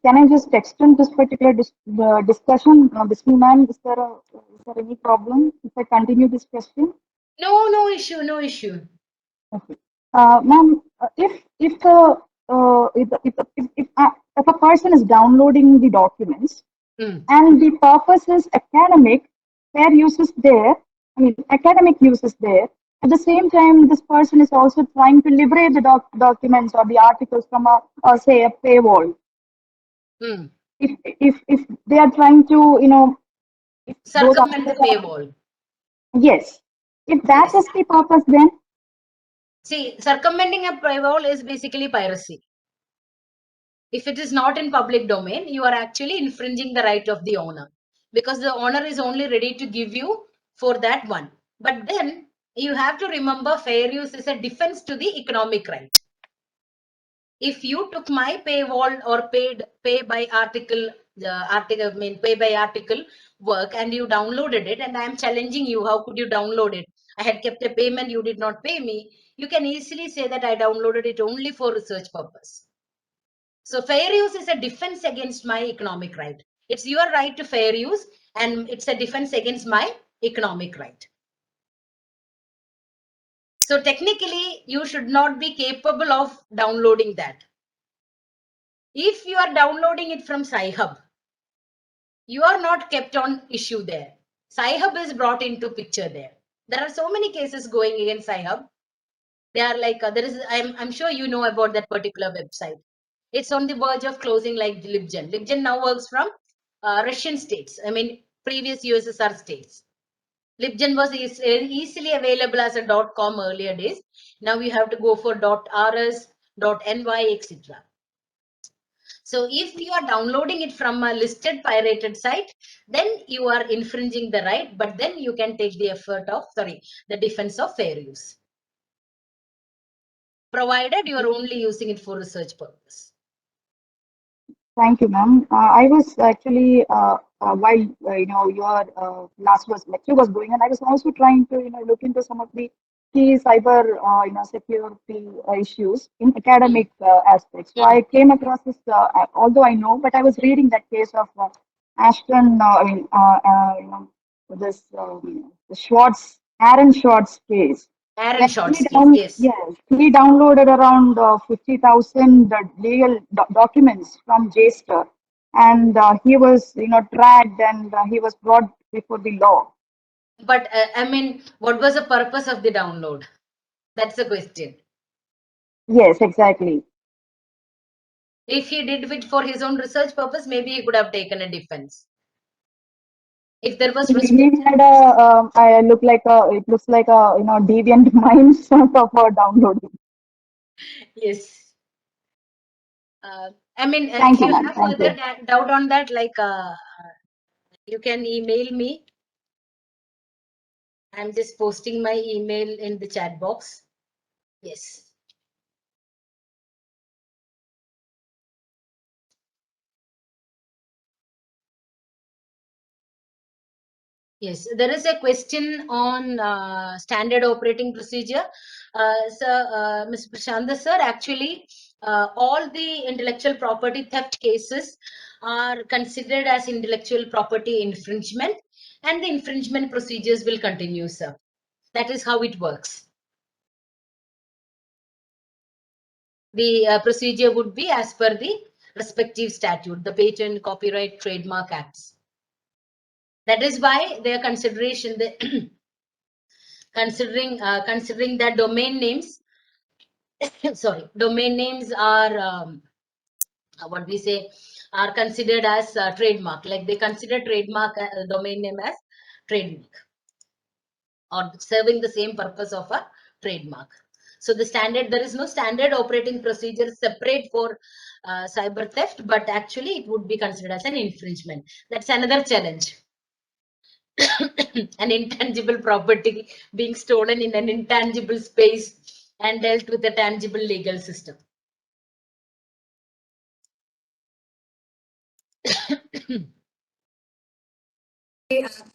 S6: Can I just extend this particular discussion, Bismi ma'am? Is there any problem if I continue this question?
S1: No issue, no issue.
S6: Okay. Ma'am, if a person is downloading the documents
S1: Hmm.
S6: and the purpose is academic, fair use is there. I mean, academic use is there. At the same time, this person is also trying to liberate the documents or the articles from say, a paywall.
S1: Hmm.
S6: If they are trying to, if those
S1: Circumvent the
S6: articles are,
S1: paywall.
S6: yes, if that
S1: Yes.
S6: is the purpose, then
S1: See, circumventing a paywall is basically piracy. If it is not in public domain, you are actually infringing the right of the owner. because the owner is only ready to give you for that one. But then you have to remember fair use is a defense to the economic right. If you took my paywall or pay by article, pay by article work, and you downloaded it, and I am challenging you, how could you download it? I had kept a payment, you did not pay me. You can easily say that I downloaded it only for research purpose. So fair use is a defense against my economic right. It's your right to fair use, and it's a defense against my economic right. So technically, you should not be capable of downloading that. If you are downloading it from Sci-Hub, you are not kept on issue there. Sci-Hub is brought into picture there. There are so many cases going against Sci-Hub. They are like, I'm sure you know about that particular website. It's on the verge of closing like LibGen. LibGen now works from Russian states. I mean, previous USSR states. LibGen was easily available as a .com earlier days. Now you have to go for .rs, .ny, etc. So if you are downloading it from a listed pirated site, then you are infringing the right, but then you can take the the defense of fair use, provided you are only using it for research purpose.
S6: Thank you, ma'am. I was actually while your lecture was going, and I was also trying to look into some of the key cyber security issues in academic aspects. So I came across this, although I know, but I was reading that case of Ashton. This the Aaron Schwartz case.
S1: Aaron
S6: When
S1: Short's case, yes.
S6: yes, he downloaded around 50,000 legal documents from JSTOR, and he was, dragged, and he was brought before the law.
S1: But I mean, what was the purpose of the download? That's the question.
S6: Yes, exactly.
S1: If he did it for his own research purpose, maybe he could have taken a defense. If there was
S6: He had a, it looks like a, deviant mind sort of downloading.
S1: yes. I mean,
S6: Thank
S1: if
S6: you,
S1: you
S6: ma'am.
S1: have
S6: Thank
S1: further
S6: you.
S1: doubt on that, like you can email me. I'm just posting my email in the chat box. Yes. Yes, there is a question on standard operating procedure. Mr. Prashanda sir, actually, all the intellectual property theft cases are considered as intellectual property infringement, and the infringement procedures will continue, sir. That is how it works. The procedure would be as per the respective statute, the Patent, Copyright, Trademark Acts. That is why their consideration, considering that domain names, sorry, domain names are what we say are considered as trademark. Like they consider trademark domain name as trademark or serving the same purpose of a trademark. So the standard, there is no standard operating procedure separate for cyber theft, but actually it would be considered as an infringement. That's another challenge. An intangible property being stolen in an intangible space and dealt with a tangible legal system.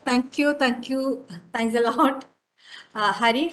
S2: Thank you. Thanks a lot. Hari.